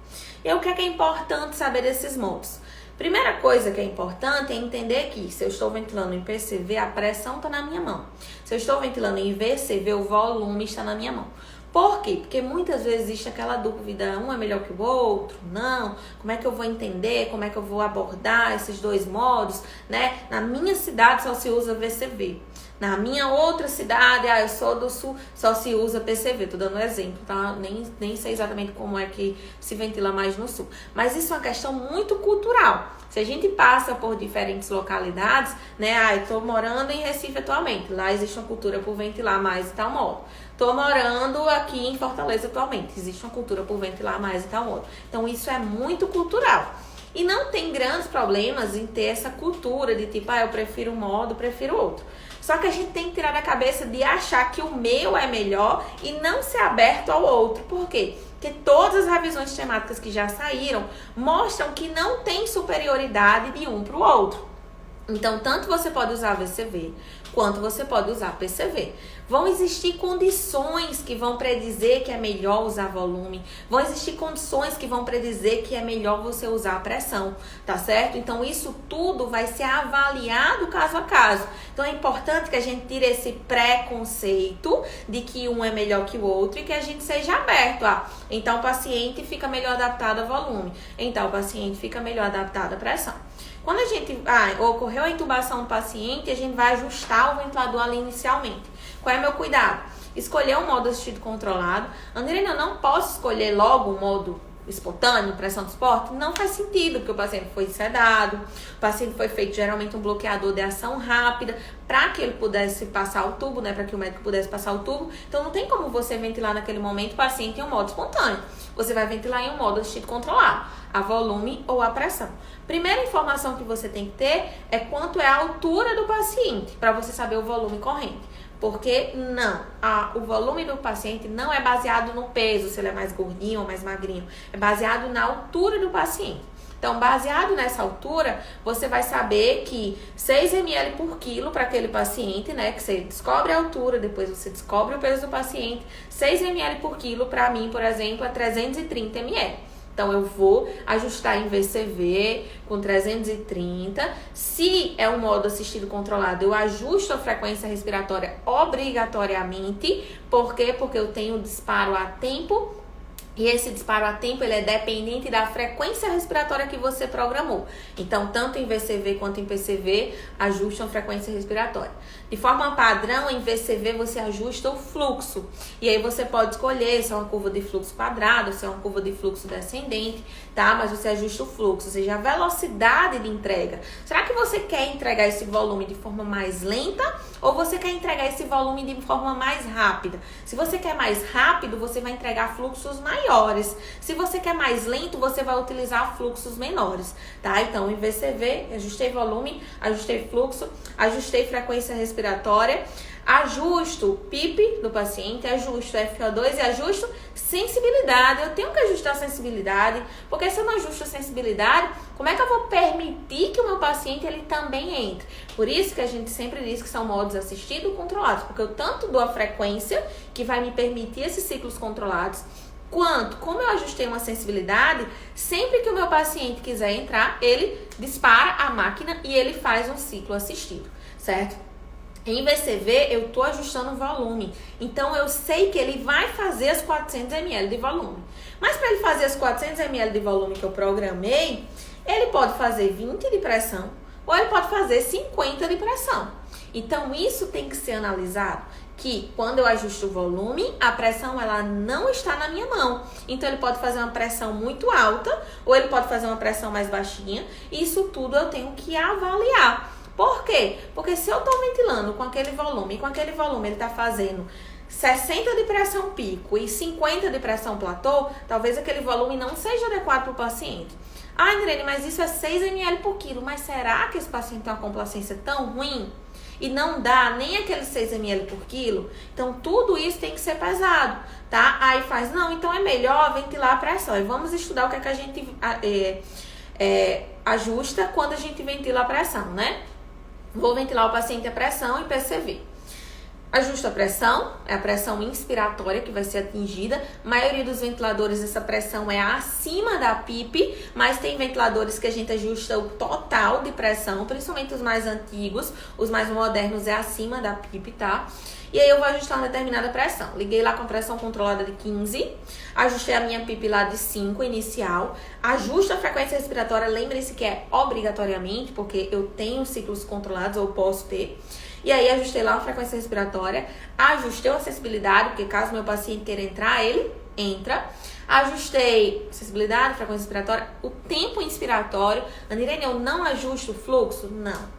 E aí, o que é importante saber desses modos? Primeira coisa que é importante é entender que se eu estou ventilando em PCV, a pressão está na minha mão. Se eu estou ventilando em VCV, o volume está na minha mão. Por quê? Porque muitas vezes existe aquela dúvida, um é melhor que o outro, não, como é que eu vou entender, como é que eu vou abordar esses dois modos, né? Na minha cidade só se usa VCV, na minha outra cidade, eu sou do sul, só se usa PCV, tô dando um exemplo, tá? Nem sei exatamente como é que se ventila mais no sul, mas isso é uma questão muito cultural. Se a gente passa por diferentes localidades, né? Eu tô morando em Recife atualmente, lá existe uma cultura por ventilar mais e tal modo. Tô morando aqui em Fortaleza atualmente, existe uma cultura por ventilar mais e tal modo. Então isso é muito cultural. E não tem grandes problemas em ter essa cultura de tipo, eu prefiro um modo, prefiro outro. Só que a gente tem que tirar da cabeça de achar que o meu é melhor e não ser aberto ao outro. Por quê? Porque todas as revisões temáticas que já saíram mostram que não tem superioridade de um para o outro. Então, tanto você pode usar VCV, quanto você pode usar PCV. Vão existir condições que vão predizer que é melhor usar volume. Vão existir condições que vão predizer que é melhor você usar a pressão, tá certo? Então, isso tudo vai ser avaliado caso a caso. Então, é importante que a gente tire esse preconceito de que um é melhor que o outro e que a gente seja aberto. Então, o paciente fica melhor adaptado a volume. Então, o paciente fica melhor adaptado à pressão. Quando a gente ocorreu a intubação do paciente, a gente vai ajustar o ventilador ali inicialmente. Qual é o meu cuidado? Escolher um modo assistido controlado. Andrina, eu não posso escolher logo o modo espontâneo, pressão de suporte? Não faz sentido, porque o paciente foi sedado, o paciente foi feito geralmente um bloqueador de ação rápida para que ele pudesse passar o tubo, né? Para que o médico pudesse passar o tubo. Então não tem como você ventilar naquele momento o paciente em um modo espontâneo. Você vai ventilar em um modo assistido controlado, a volume ou a pressão. Primeira informação que você tem que ter é quanto é a altura do paciente, para você saber o volume corrente. Porque o volume do paciente não é baseado no peso, se ele é mais gordinho ou mais magrinho. É baseado na altura do paciente. Então, baseado nessa altura, você vai saber que 6 ml por quilo para aquele paciente, né? Que você descobre a altura, depois você descobre o peso do paciente. 6 ml por quilo, para mim, por exemplo, é 330 ml. Então, eu vou ajustar em VCV com 330. Se é um modo assistido controlado, eu ajusto a frequência respiratória obrigatoriamente. Por quê? Porque eu tenho disparo a tempo E esse disparo a tempo, ele é dependente da frequência respiratória que você programou. Então, tanto em VCV quanto em PCV, ajustam a frequência respiratória. De forma padrão, em VCV, você ajusta o fluxo. E aí você pode escolher se é uma curva de fluxo quadrado, se é uma curva de fluxo descendente, tá? Mas você ajusta o fluxo, ou seja, a velocidade de entrega. Será que você quer entregar esse volume de forma mais lenta ou você quer entregar esse volume de forma mais rápida? Se você quer mais rápido, você vai entregar fluxos maiores. Se você quer mais lento, você vai utilizar fluxos menores, tá? Então, em VCV, ajustei volume, ajustei fluxo, ajustei frequência respiratória, ajusto PIP do paciente, ajusto FO2 e ajusto sensibilidade. Eu tenho que ajustar a sensibilidade, porque se eu não ajusto a sensibilidade, como é que eu vou permitir que o meu paciente ele também entre? Por isso que a gente sempre diz que são modos assistidos controlados, porque eu tanto dou a frequência, que vai me permitir esses ciclos controlados, quanto, como eu ajustei uma sensibilidade, sempre que o meu paciente quiser entrar, ele dispara a máquina e ele faz um ciclo assistido, certo? Em VCV, eu estou ajustando o volume. Então, eu sei que ele vai fazer as 400 ml de volume. Mas para ele fazer as 400 ml de volume que eu programei, ele pode fazer 20 de pressão ou ele pode fazer 50 de pressão. Então, isso tem que ser analisado. Que quando eu ajusto o volume, a pressão ela não está na minha mão. Então, ele pode fazer uma pressão muito alta ou ele pode fazer uma pressão mais baixinha. Isso tudo eu tenho que avaliar. Por quê? Porque se eu estou ventilando com aquele volume, e com aquele volume ele está fazendo 60 de pressão pico e 50 de pressão platô, talvez aquele volume não seja adequado para o paciente. Ah, Irene, mas isso é 6 ml por quilo. Mas será que esse paciente tem uma complacência tão ruim? E não dá nem aquele 6 ml por quilo? Então, tudo isso tem que ser pesado, tá? Aí faz, não, então é melhor ventilar a pressão. E vamos estudar o que é que a gente ajusta quando a gente ventila a pressão, né? Vou ventilar o paciente a pressão e PCV. Ajusta a pressão, é a pressão inspiratória que vai ser atingida. A maioria dos ventiladores, essa pressão é acima da PIP, mas tem ventiladores que a gente ajusta o total de pressão, principalmente os mais antigos, os mais modernos é acima da PIP, tá? E aí eu vou ajustar uma determinada pressão. Liguei lá com a pressão controlada de 15, ajustei a minha PIP lá de 5 inicial, ajusto a frequência respiratória, lembre-se que é obrigatoriamente, porque eu tenho ciclos controlados, ou posso ter. E aí ajustei lá a frequência respiratória, ajustei a acessibilidade, porque caso meu paciente queira entrar, ele entra. Ajustei acessibilidade, frequência respiratória, o tempo inspiratório. Anirene, eu não ajusto o fluxo? Não.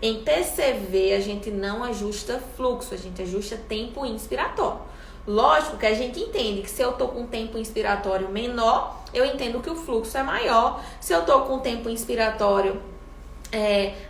Em PCV, a gente não ajusta fluxo, a gente ajusta tempo inspiratório. Lógico que a gente entende que se eu tô com tempo inspiratório menor, eu entendo que o fluxo é maior. Se eu tô com tempo inspiratório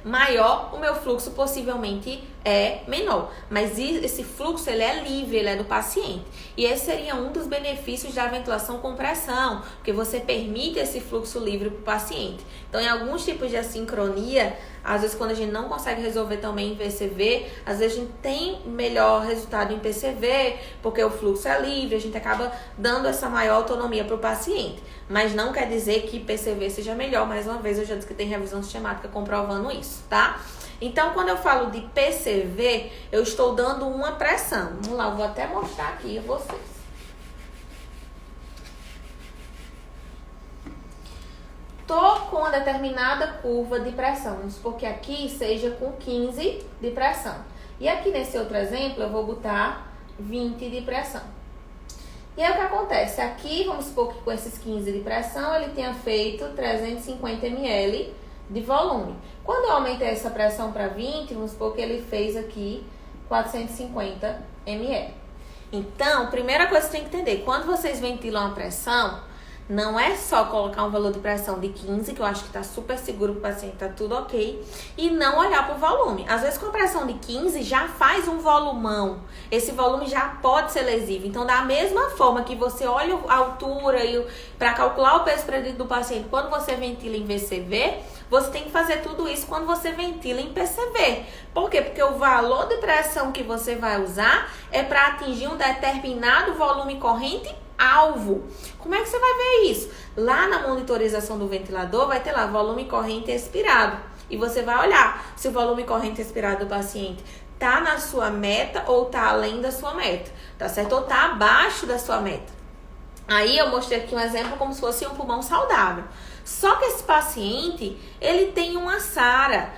maior, o meu fluxo possivelmente é menor. Mas esse fluxo, ele é livre, ele é do paciente. E esse seria um dos benefícios da ventilação com pressão, porque você permite esse fluxo livre para o paciente. Então, em alguns tipos de assincronia, às vezes quando a gente não consegue resolver também em VCV, às vezes a gente tem melhor resultado em PCV, porque o fluxo é livre, a gente acaba dando essa maior autonomia para o paciente. Mas não quer dizer que PCV seja melhor. Mais uma vez, eu já disse que tem revisão sistemática comprovando isso, tá? Então, quando eu falo de PCV, eu estou dando uma pressão. Vamos lá, eu vou até mostrar aqui a vocês. Tô com uma determinada curva de pressão. Vamos supor que aqui seja com 15 de pressão. E aqui nesse outro exemplo, eu vou botar 20 de pressão. E aí o que acontece? Aqui, vamos supor que com esses 15 de pressão, ele tenha feito 350 ml de volume. Quando eu aumentei essa pressão para 20, vamos supor que ele fez aqui 450 ml. Então, primeira coisa que você tem que entender, quando vocês ventilam a pressão, não é só colocar um valor de pressão de 15, que eu acho que tá super seguro pro paciente, tá tudo ok, e não olhar pro volume. Às vezes, com a pressão de 15, já faz um volumão. Esse volume já pode ser lesivo. Então, da mesma forma que você olha a altura para calcular o peso predito do paciente, quando você ventila em VCV, você tem que fazer tudo isso quando você ventila em PCV. Por quê? Porque o valor de pressão que você vai usar é para atingir um determinado volume corrente alvo. Como é que você vai ver isso? Lá na monitorização do ventilador vai ter lá volume corrente expirado. E você vai olhar se o volume corrente expirado do paciente tá na sua meta ou tá além da sua meta, tá certo? Ou tá abaixo da sua meta. Aí eu mostrei aqui um exemplo como se fosse um pulmão saudável. Só que esse paciente, ele tem uma SARA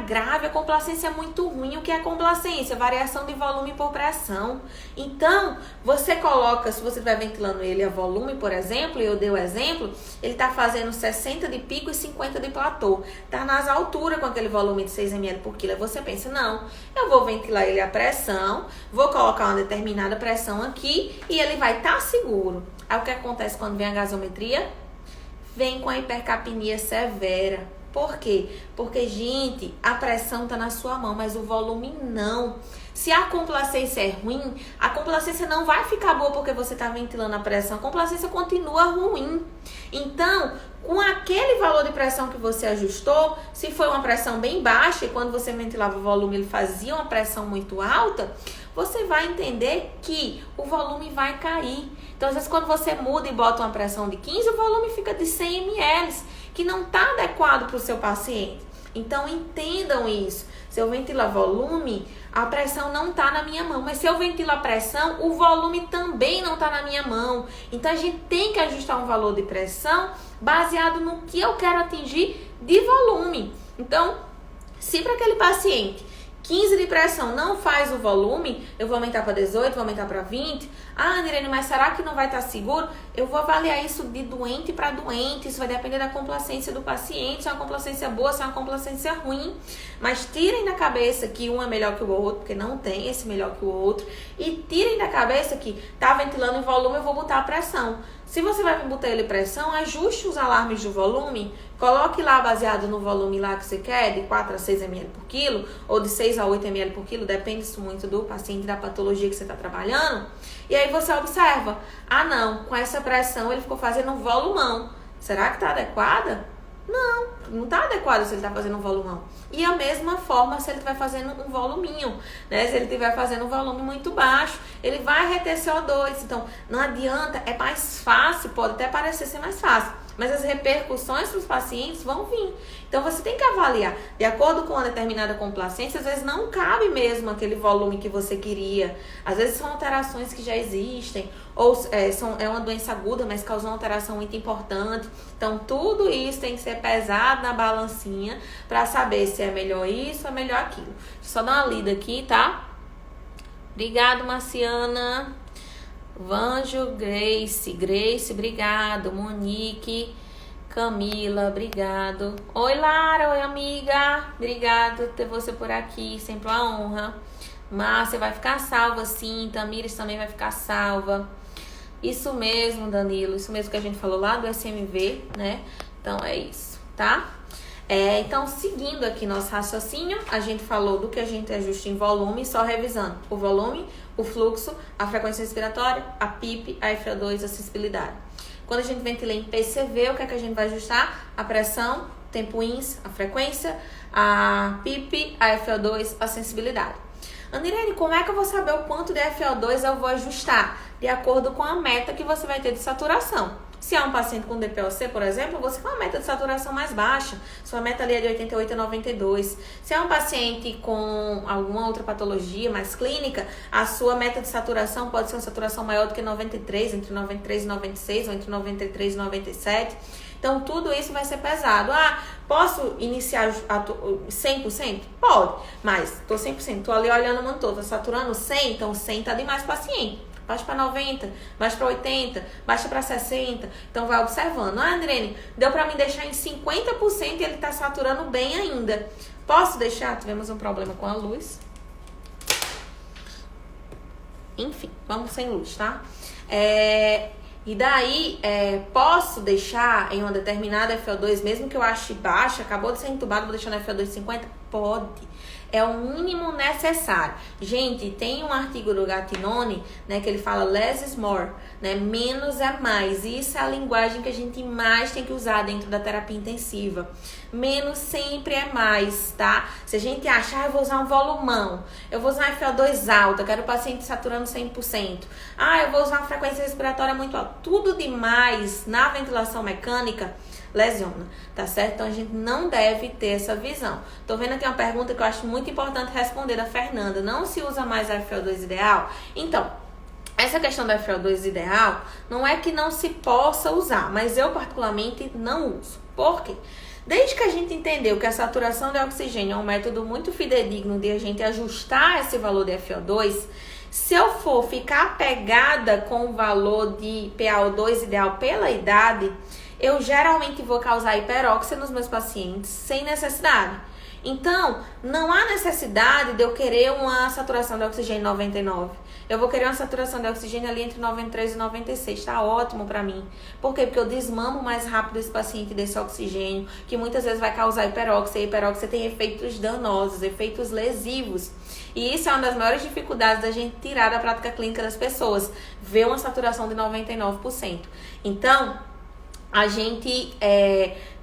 grave, a complacência é muito ruim. O que é complacência? Variação de volume por pressão. Então, você coloca, se você estiver ventilando ele a volume, por exemplo, e eu dei o exemplo, ele está fazendo 60 de pico e 50 de platô. Está nas alturas com aquele volume de 6 ml por quilo. Aí você pensa, não, eu vou ventilar ele a pressão, vou colocar uma determinada pressão aqui e ele vai estar seguro. Aí o que acontece quando vem a gasometria? Vem com a hipercapnia severa. Por quê? Porque, gente, a pressão está na sua mão, mas o volume não. Se a complacência é ruim, a complacência não vai ficar boa porque você está ventilando a pressão. A complacência continua ruim. Então, com aquele valor de pressão que você ajustou, se foi uma pressão bem baixa e quando você ventilava o volume ele fazia uma pressão muito alta, você vai entender que o volume vai cair. Então, às vezes, quando você muda e bota uma pressão de 15, o volume fica de 100 ml, que não está adequado para o seu paciente. Então, entendam isso. Se eu ventilar volume, a pressão não está na minha mão. Mas se eu ventilar pressão, o volume também não está na minha mão. Então, a gente tem que ajustar um valor de pressão baseado no que eu quero atingir de volume. Então, se para aquele paciente 15 de pressão não faz o volume, eu vou aumentar para 18, vou aumentar para 20. Ah, Nirene, mas será que não vai estar seguro? Eu vou avaliar isso de doente para doente. Isso vai depender da complacência do paciente. Se é uma complacência boa, se é uma complacência ruim. Mas tirem da cabeça que um é melhor que o outro, porque não tem esse melhor que o outro. E tirem da cabeça que tá ventilando em volume, eu vou botar a pressão. Se você vai botar ele pressão, ajuste os alarmes do volume. Coloque lá baseado no volume lá que você quer, de 4 a 6 ml por quilo, ou de 6 a 8 ml por quilo, depende isso muito do paciente, da patologia que você está trabalhando. E aí você observa, ah não, com essa pressão ele ficou fazendo um volumão. Será que está adequada? Não está adequado se ele está fazendo um volumão. E a mesma forma se ele estiver fazendo um voluminho, né? Se ele estiver fazendo um volume muito baixo, ele vai reter CO2. Então, não adianta, é mais fácil, pode até parecer ser mais fácil, mas as repercussões para os pacientes vão vir. Então, você tem que avaliar. De acordo com uma determinada complacência, às vezes não cabe mesmo aquele volume que você queria. Às vezes são alterações que já existem, ou é uma doença aguda, mas causou uma alteração muito importante. Então, tudo isso tem que ser pesado na balancinha para saber se é melhor isso ou é melhor aquilo. Só dar uma lida aqui, tá? Obrigado, Marciana. Vanjo, Grace, obrigado. Monique, Camila, obrigado. Oi, Lara, oi, amiga. Obrigado por ter você por aqui, sempre uma honra. Márcia vai ficar salva, sim. Tamires também vai ficar salva. Isso mesmo, Danilo, isso mesmo que a gente falou lá do SMV, né? Então, é isso, tá? Então, seguindo aqui nosso raciocínio, a gente falou do que a gente ajusta em volume, só revisando o volume, o fluxo, a frequência respiratória, a PIP, a FO2, a sensibilidade. Quando a gente ventila em PCV, o que é que a gente vai ajustar? A pressão, tempo ins, a frequência, a PIP, a FO2, a sensibilidade. Anirene, como é que eu vou saber o quanto de FO2 eu vou ajustar? De acordo com a meta que você vai ter de saturação. Se é um paciente com DPOC, por exemplo, você tem uma meta de saturação mais baixa. Sua meta ali é de 88 a 92. Se é um paciente com alguma outra patologia mais clínica, a sua meta de saturação pode ser uma saturação maior do que 93, entre 93 e 96, ou entre 93 e 97. Então, tudo isso vai ser pesado. Ah, posso iniciar 100%? Pode, mas tô 100%. Tô ali olhando o mundo todo, tô saturando 100, então 100 tá demais paciente. Baixa para 90, baixa para 80, baixa para 60. Então, vai observando. Ah, Andrene, deu para mim deixar em 50% e ele tá saturando bem ainda. Posso deixar? Tivemos um problema com a luz. Enfim, vamos sem luz, tá? E daí, posso deixar em uma determinada FO2, mesmo que eu ache baixa, acabou de ser entubado, vou deixar na FO2 50? Pode. É o mínimo necessário. Gente, tem um artigo do Gattinone, né, que ele fala less is more, né, menos é mais. Isso é a linguagem que a gente mais tem que usar dentro da terapia intensiva. Menos sempre é mais, tá? Se a gente achar, eu vou usar um volumão, eu vou usar uma FO2 alta, quero o paciente saturando 100%. Ah, eu vou usar uma frequência respiratória muito alta. Tudo demais na ventilação mecânica lesiona, tá certo? Então, a gente não deve ter essa visão. Tô vendo aqui uma pergunta que eu acho muito importante responder da Fernanda. Não se usa mais a FO2 ideal? Então, essa questão da FO2 ideal não é que não se possa usar, mas eu particularmente não uso. Por quê? Desde que a gente entendeu que a saturação de oxigênio é um método muito fidedigno de a gente ajustar esse valor de FO2, se eu for ficar apegada com o valor de PaO2 ideal pela idade, eu geralmente vou causar hiperóxia nos meus pacientes sem necessidade. Então, não há necessidade de eu querer uma saturação de oxigênio 99. Eu vou querer uma saturação de oxigênio ali entre 93 e 96. Tá ótimo pra mim. Por quê? Porque eu desmamo mais rápido esse paciente desse oxigênio, que muitas vezes vai causar hiperóxia. E hiperóxia tem efeitos danosos, efeitos lesivos. E isso é uma das maiores dificuldades da gente tirar da prática clínica das pessoas. Ver uma saturação de 99%. Então, a gente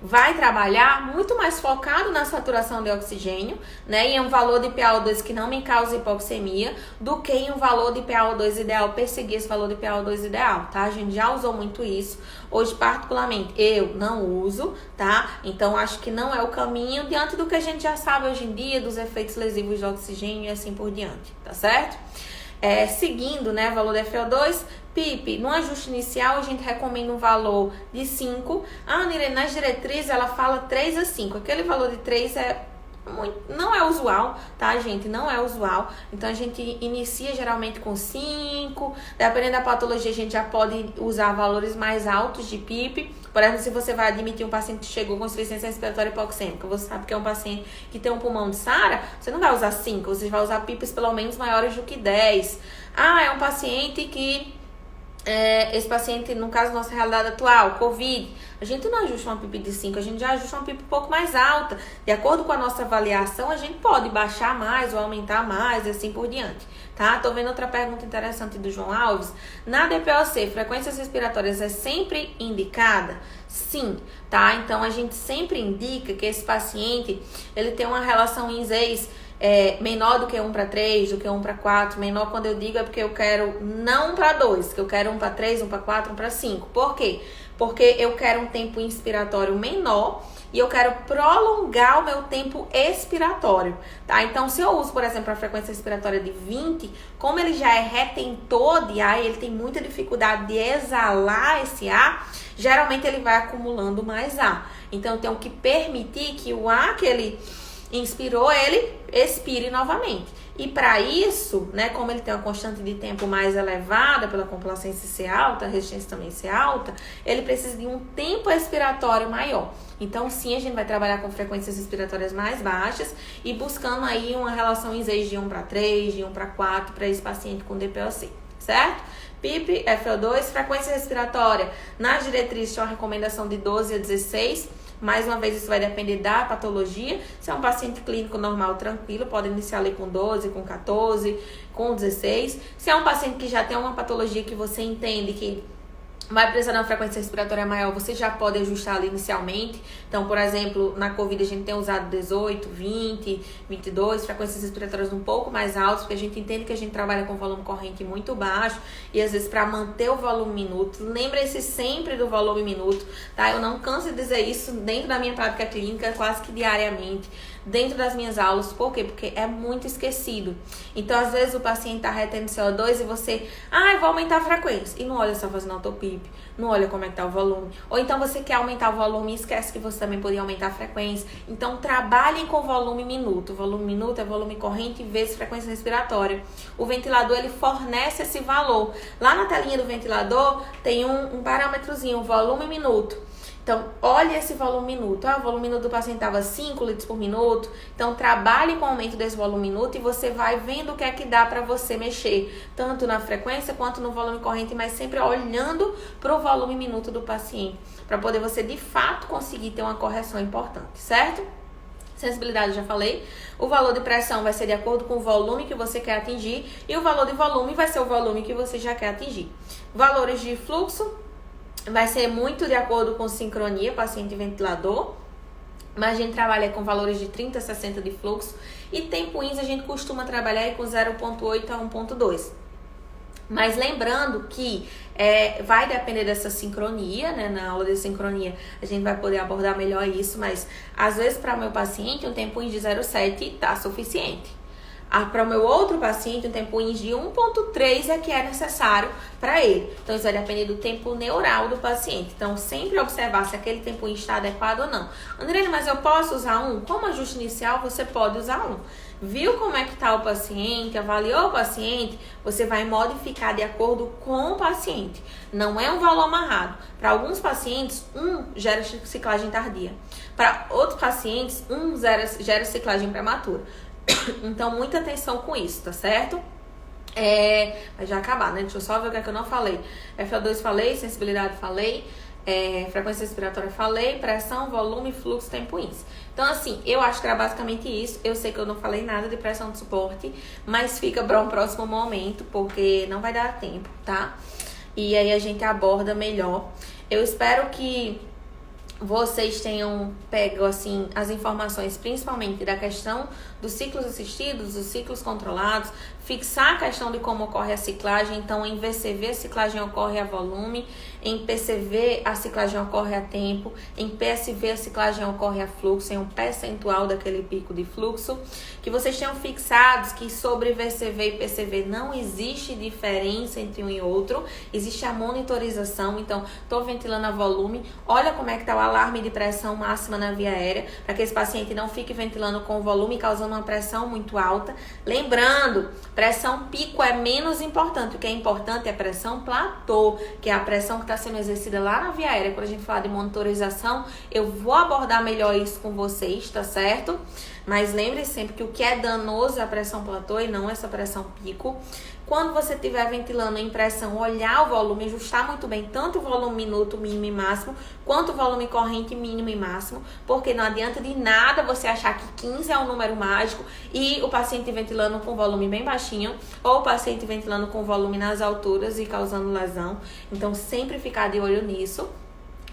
vai trabalhar muito mais focado na saturação de oxigênio, né, em um valor de PaO2 que não me causa hipoxemia, do que em um valor de PaO2 ideal, perseguir esse valor de PaO2 ideal, tá? A gente já usou muito isso. Hoje, particularmente, eu não uso, tá? Então, acho que não é o caminho, diante do que a gente já sabe hoje em dia, dos efeitos lesivos do oxigênio e assim por diante, tá certo? Seguindo, né, o valor da FO2, PIP, no ajuste inicial a gente recomenda um valor de 5. A Anirene, nas diretrizes, ela fala 3 a 5. Aquele valor de 3 não é usual, tá, gente? Não é usual. Então, a gente inicia geralmente com 5. Dependendo da patologia, a gente já pode usar valores mais altos de PIP. Por exemplo, se você vai admitir um paciente que chegou com insuficiência respiratória hipoxêmica, você sabe que é um paciente que tem um pulmão de SARA, você não vai usar 5, você vai usar PIPs pelo menos maiores do que 10. É um paciente que... esse paciente, no caso da nossa realidade atual, COVID, a gente não ajusta uma PIP de 5, a gente já ajusta uma PIP um pouco mais alta. De acordo com a nossa avaliação, a gente pode baixar mais ou aumentar mais e assim por diante, tá? Tô vendo outra pergunta interessante do João Alves. Na DPOC, frequências respiratórias é sempre indicada? Sim, tá? Então, a gente sempre indica que esse paciente, ele tem uma relação INS menor do que 1:3, do que 1:4. Menor, quando eu digo, é porque eu quero não 1:2, que eu quero 1:3, 1:4, 1:5. Por quê? Porque eu quero um tempo inspiratório menor e eu quero prolongar o meu tempo expiratório, tá? Então, se eu uso, por exemplo, a frequência respiratória de 20, como ele já é retentor de ar e ele tem muita dificuldade de exalar esse ar, geralmente ele vai acumulando mais ar. Então, eu tenho que permitir que o ar que ele inspirou, ele expire novamente. E para isso, né, como ele tem uma constante de tempo mais elevada, pela complacência ser alta, a resistência também ser alta, ele precisa de um tempo expiratório maior. Então, sim, a gente vai trabalhar com frequências respiratórias mais baixas e buscando aí uma relação INS de 1:3, de 1:4 para esse paciente com DPOC, certo? PIP, FO2, frequência respiratória. Nas diretrizes, tem uma recomendação de 12 a 16. Mais uma vez, isso vai depender da patologia. Se é um paciente clínico normal, tranquilo, pode iniciar ali com 12, com 14, com 16. Se é um paciente que já tem uma patologia que você entende que vai precisar de uma frequência respiratória maior, você já pode ajustar ali inicialmente. Então, por exemplo, na COVID a gente tem usado 18, 20, 22, frequências respiratórias um pouco mais altas, porque a gente entende que a gente trabalha com volume corrente muito baixo e às vezes para manter o volume minuto. Lembre-se sempre do volume minuto, tá? Eu não canso de dizer isso dentro da minha prática clínica quase que diariamente, dentro das minhas aulas. Por quê? Porque é muito esquecido. Então, às vezes, o paciente tá retendo CO2 e você, eu vou aumentar a frequência. E não olha só fazendo autopip, não olha como é que tá o volume. Ou então, você quer aumentar o volume e esquece que você também poderia aumentar a frequência. Então, trabalhem com volume minuto. O volume minuto é volume corrente vezes frequência respiratória. O ventilador, ele fornece esse valor. Lá na telinha do ventilador, tem um parâmetrozinho, volume minuto. Então, olhe esse volume minuto. O volume minuto do paciente estava 5 litros por minuto. Então, trabalhe com o aumento desse volume minuto e você vai vendo o que é que dá para você mexer, tanto na frequência quanto no volume corrente, mas sempre olhando para o volume minuto do paciente, para poder você, de fato, conseguir ter uma correção importante, certo? Sensibilidade, eu já falei. O valor de pressão vai ser de acordo com o volume que você quer atingir e o valor de volume vai ser o volume que você já quer atingir. Valores de fluxo vai ser muito de acordo com sincronia, paciente e ventilador, mas a gente trabalha com valores de 30 a 60 de fluxo e tempo INS a gente costuma trabalhar com 0,8 a 1,2. Mas lembrando que vai depender dessa sincronia, né? Na aula de sincronia a gente vai poder abordar melhor isso, mas às vezes para o meu paciente um tempo INS de 0,7 tá suficiente. Para o meu outro paciente, um tempo INS de 1,3 é que é necessário para ele. Então, isso vai depender do tempo neural do paciente. Então, sempre observar se aquele tempo INS está adequado ou não. André, mas eu posso usar um? Como ajuste inicial, você pode usar um. Viu como é que está o paciente, avaliou o paciente, você vai modificar de acordo com o paciente. Não é um valor amarrado. Para alguns pacientes, gera ciclagem tardia. Para outros pacientes, gera ciclagem prematura. Então, muita atenção com isso, tá certo? Vai já acabar, né? Deixa eu só ver o que é que eu não falei. FO2 falei, sensibilidade falei, frequência respiratória falei, pressão, volume, fluxo, tempo INS. Então, assim, eu acho que era basicamente isso. Eu sei que eu não falei nada de pressão de suporte, mas fica para um próximo momento, porque não vai dar tempo, tá? E aí a gente aborda melhor. Eu espero que vocês tenham pego, assim, as informações, principalmente da questão dos ciclos assistidos, dos ciclos controlados, fixar a questão de como ocorre a ciclagem. Então, em VCV a ciclagem ocorre a volume, em PCV a ciclagem ocorre a tempo, em PSV a ciclagem ocorre a fluxo, em um percentual daquele pico de fluxo. Que vocês tenham fixados que sobre VCV e PCV não existe diferença entre um e outro, existe a monitorização. Então, estou ventilando a volume, olha como é que está o alarme de pressão máxima na via aérea, para que esse paciente não fique ventilando com volume, causando uma pressão muito alta. Lembrando, pressão pico é menos importante. O que é importante é a pressão platô, que é a pressão que está sendo exercida lá na via aérea. Quando a gente falar de monitorização, eu vou abordar melhor isso com vocês, tá certo? Mas lembre sempre que o que é danoso é a pressão platô e não essa pressão pico. Quando você estiver ventilando em pressão, olhar o volume, ajustar muito bem tanto o volume minuto mínimo e máximo, quanto o volume corrente mínimo e máximo, porque não adianta de nada você achar que 15 é um número mágico e o paciente ventilando com volume bem baixinho, ou o paciente ventilando com volume nas alturas e causando lesão. Então, sempre ficar de olho nisso,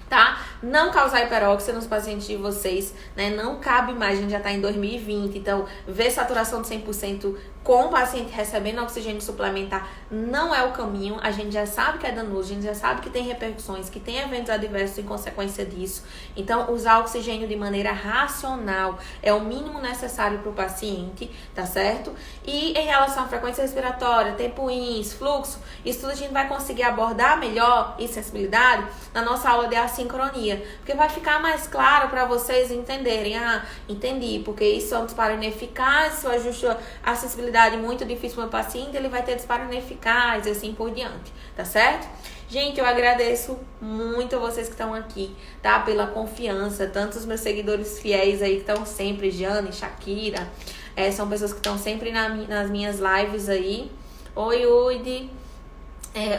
tá? Não causar hiperóxia nos pacientes de vocês, né? Não cabe mais, a gente já tá em 2020, então ver saturação de 100% com o paciente recebendo oxigênio suplementar não é o caminho. A gente já sabe que é danoso, a gente já sabe que tem repercussões, que tem eventos adversos em consequência disso. Então, usar oxigênio de maneira racional é o mínimo necessário para o paciente, tá certo? E em relação à frequência respiratória, tempo INS, fluxo, isso tudo a gente vai conseguir abordar melhor e sensibilidade na nossa aula de assincronia, porque vai ficar mais claro para vocês entenderem. Entendi, porque isso é um disparo ineficaz, se eu ajusto a sensibilidade muito difícil para o paciente, ele vai ter disparo ineficaz e assim por diante, tá certo? Gente, eu agradeço muito a vocês que estão aqui, tá? Pela confiança, tanto os meus seguidores fiéis aí que estão sempre, Jane, Shakira, são pessoas que estão sempre nas minhas lives aí. Oi, Uide,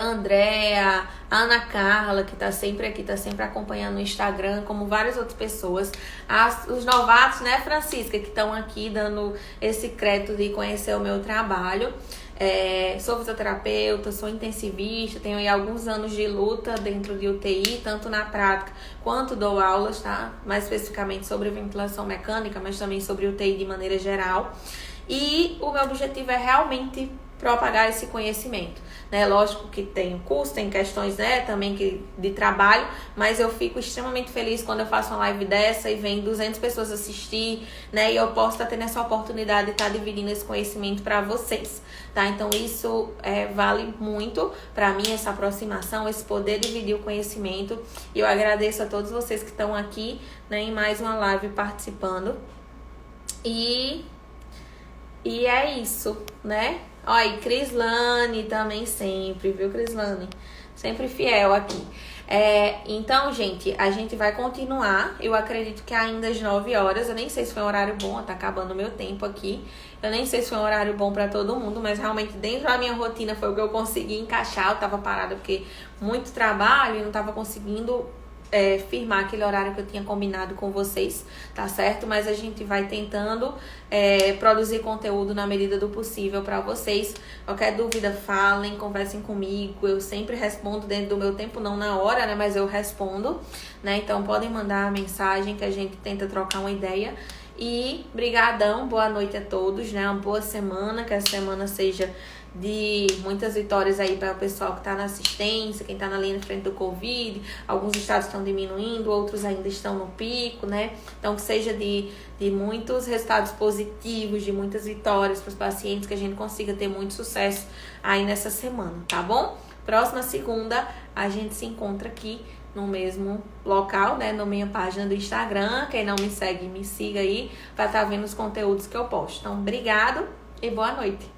Andréa, Ana Carla, que tá sempre aqui, tá sempre acompanhando no Instagram, como várias outras pessoas. Os novatos, né, Francisca, que estão aqui dando esse crédito de conhecer o meu trabalho. Sou fisioterapeuta, sou intensivista, tenho aí alguns anos de luta dentro de UTI, tanto na prática quanto dou aulas, tá? Mais especificamente sobre ventilação mecânica, mas também sobre UTI de maneira geral. E o meu objetivo é realmente propagar esse conhecimento, né? Lógico que tem curso, tem questões, né, também de trabalho, mas eu fico extremamente feliz quando eu faço uma live dessa e vem 200 pessoas assistir, né, e eu posso estar tendo essa oportunidade de estar dividindo esse conhecimento para vocês, tá? Então isso vale muito para mim, essa aproximação, esse poder dividir o conhecimento, e eu agradeço a todos vocês que estão aqui, né, em mais uma live participando, e é isso, né? Olha, e Crislane também sempre, viu, Crislane? Sempre fiel aqui. Então, gente, a gente vai continuar. Eu acredito que ainda às 9 horas. Eu nem sei se foi um horário bom, tá acabando o meu tempo aqui. Eu nem sei se foi um horário bom pra todo mundo, mas realmente dentro da minha rotina foi o que eu consegui encaixar. Eu tava parada porque muito trabalho e não tava conseguindo firmar aquele horário que eu tinha combinado com vocês, tá certo? Mas a gente vai tentando produzir conteúdo na medida do possível para vocês. Qualquer dúvida, falem, conversem comigo. Eu sempre respondo dentro do meu tempo, não na hora, né? Mas eu respondo, né? Então podem mandar a mensagem que a gente tenta trocar uma ideia. E brigadão, boa noite a todos, né? Uma boa semana, que a semana seja de muitas vitórias aí para o pessoal que está na assistência, quem está na linha de frente do Covid. Alguns estados estão diminuindo, outros ainda estão no pico, né? Então, que seja de muitos resultados positivos, de muitas vitórias para os pacientes, que a gente consiga ter muito sucesso aí nessa semana, tá bom? Próxima segunda, a gente se encontra aqui no mesmo local, né? Na minha página do Instagram. Quem não me segue, me siga aí para estar vendo os conteúdos que eu posto. Então, obrigado e boa noite.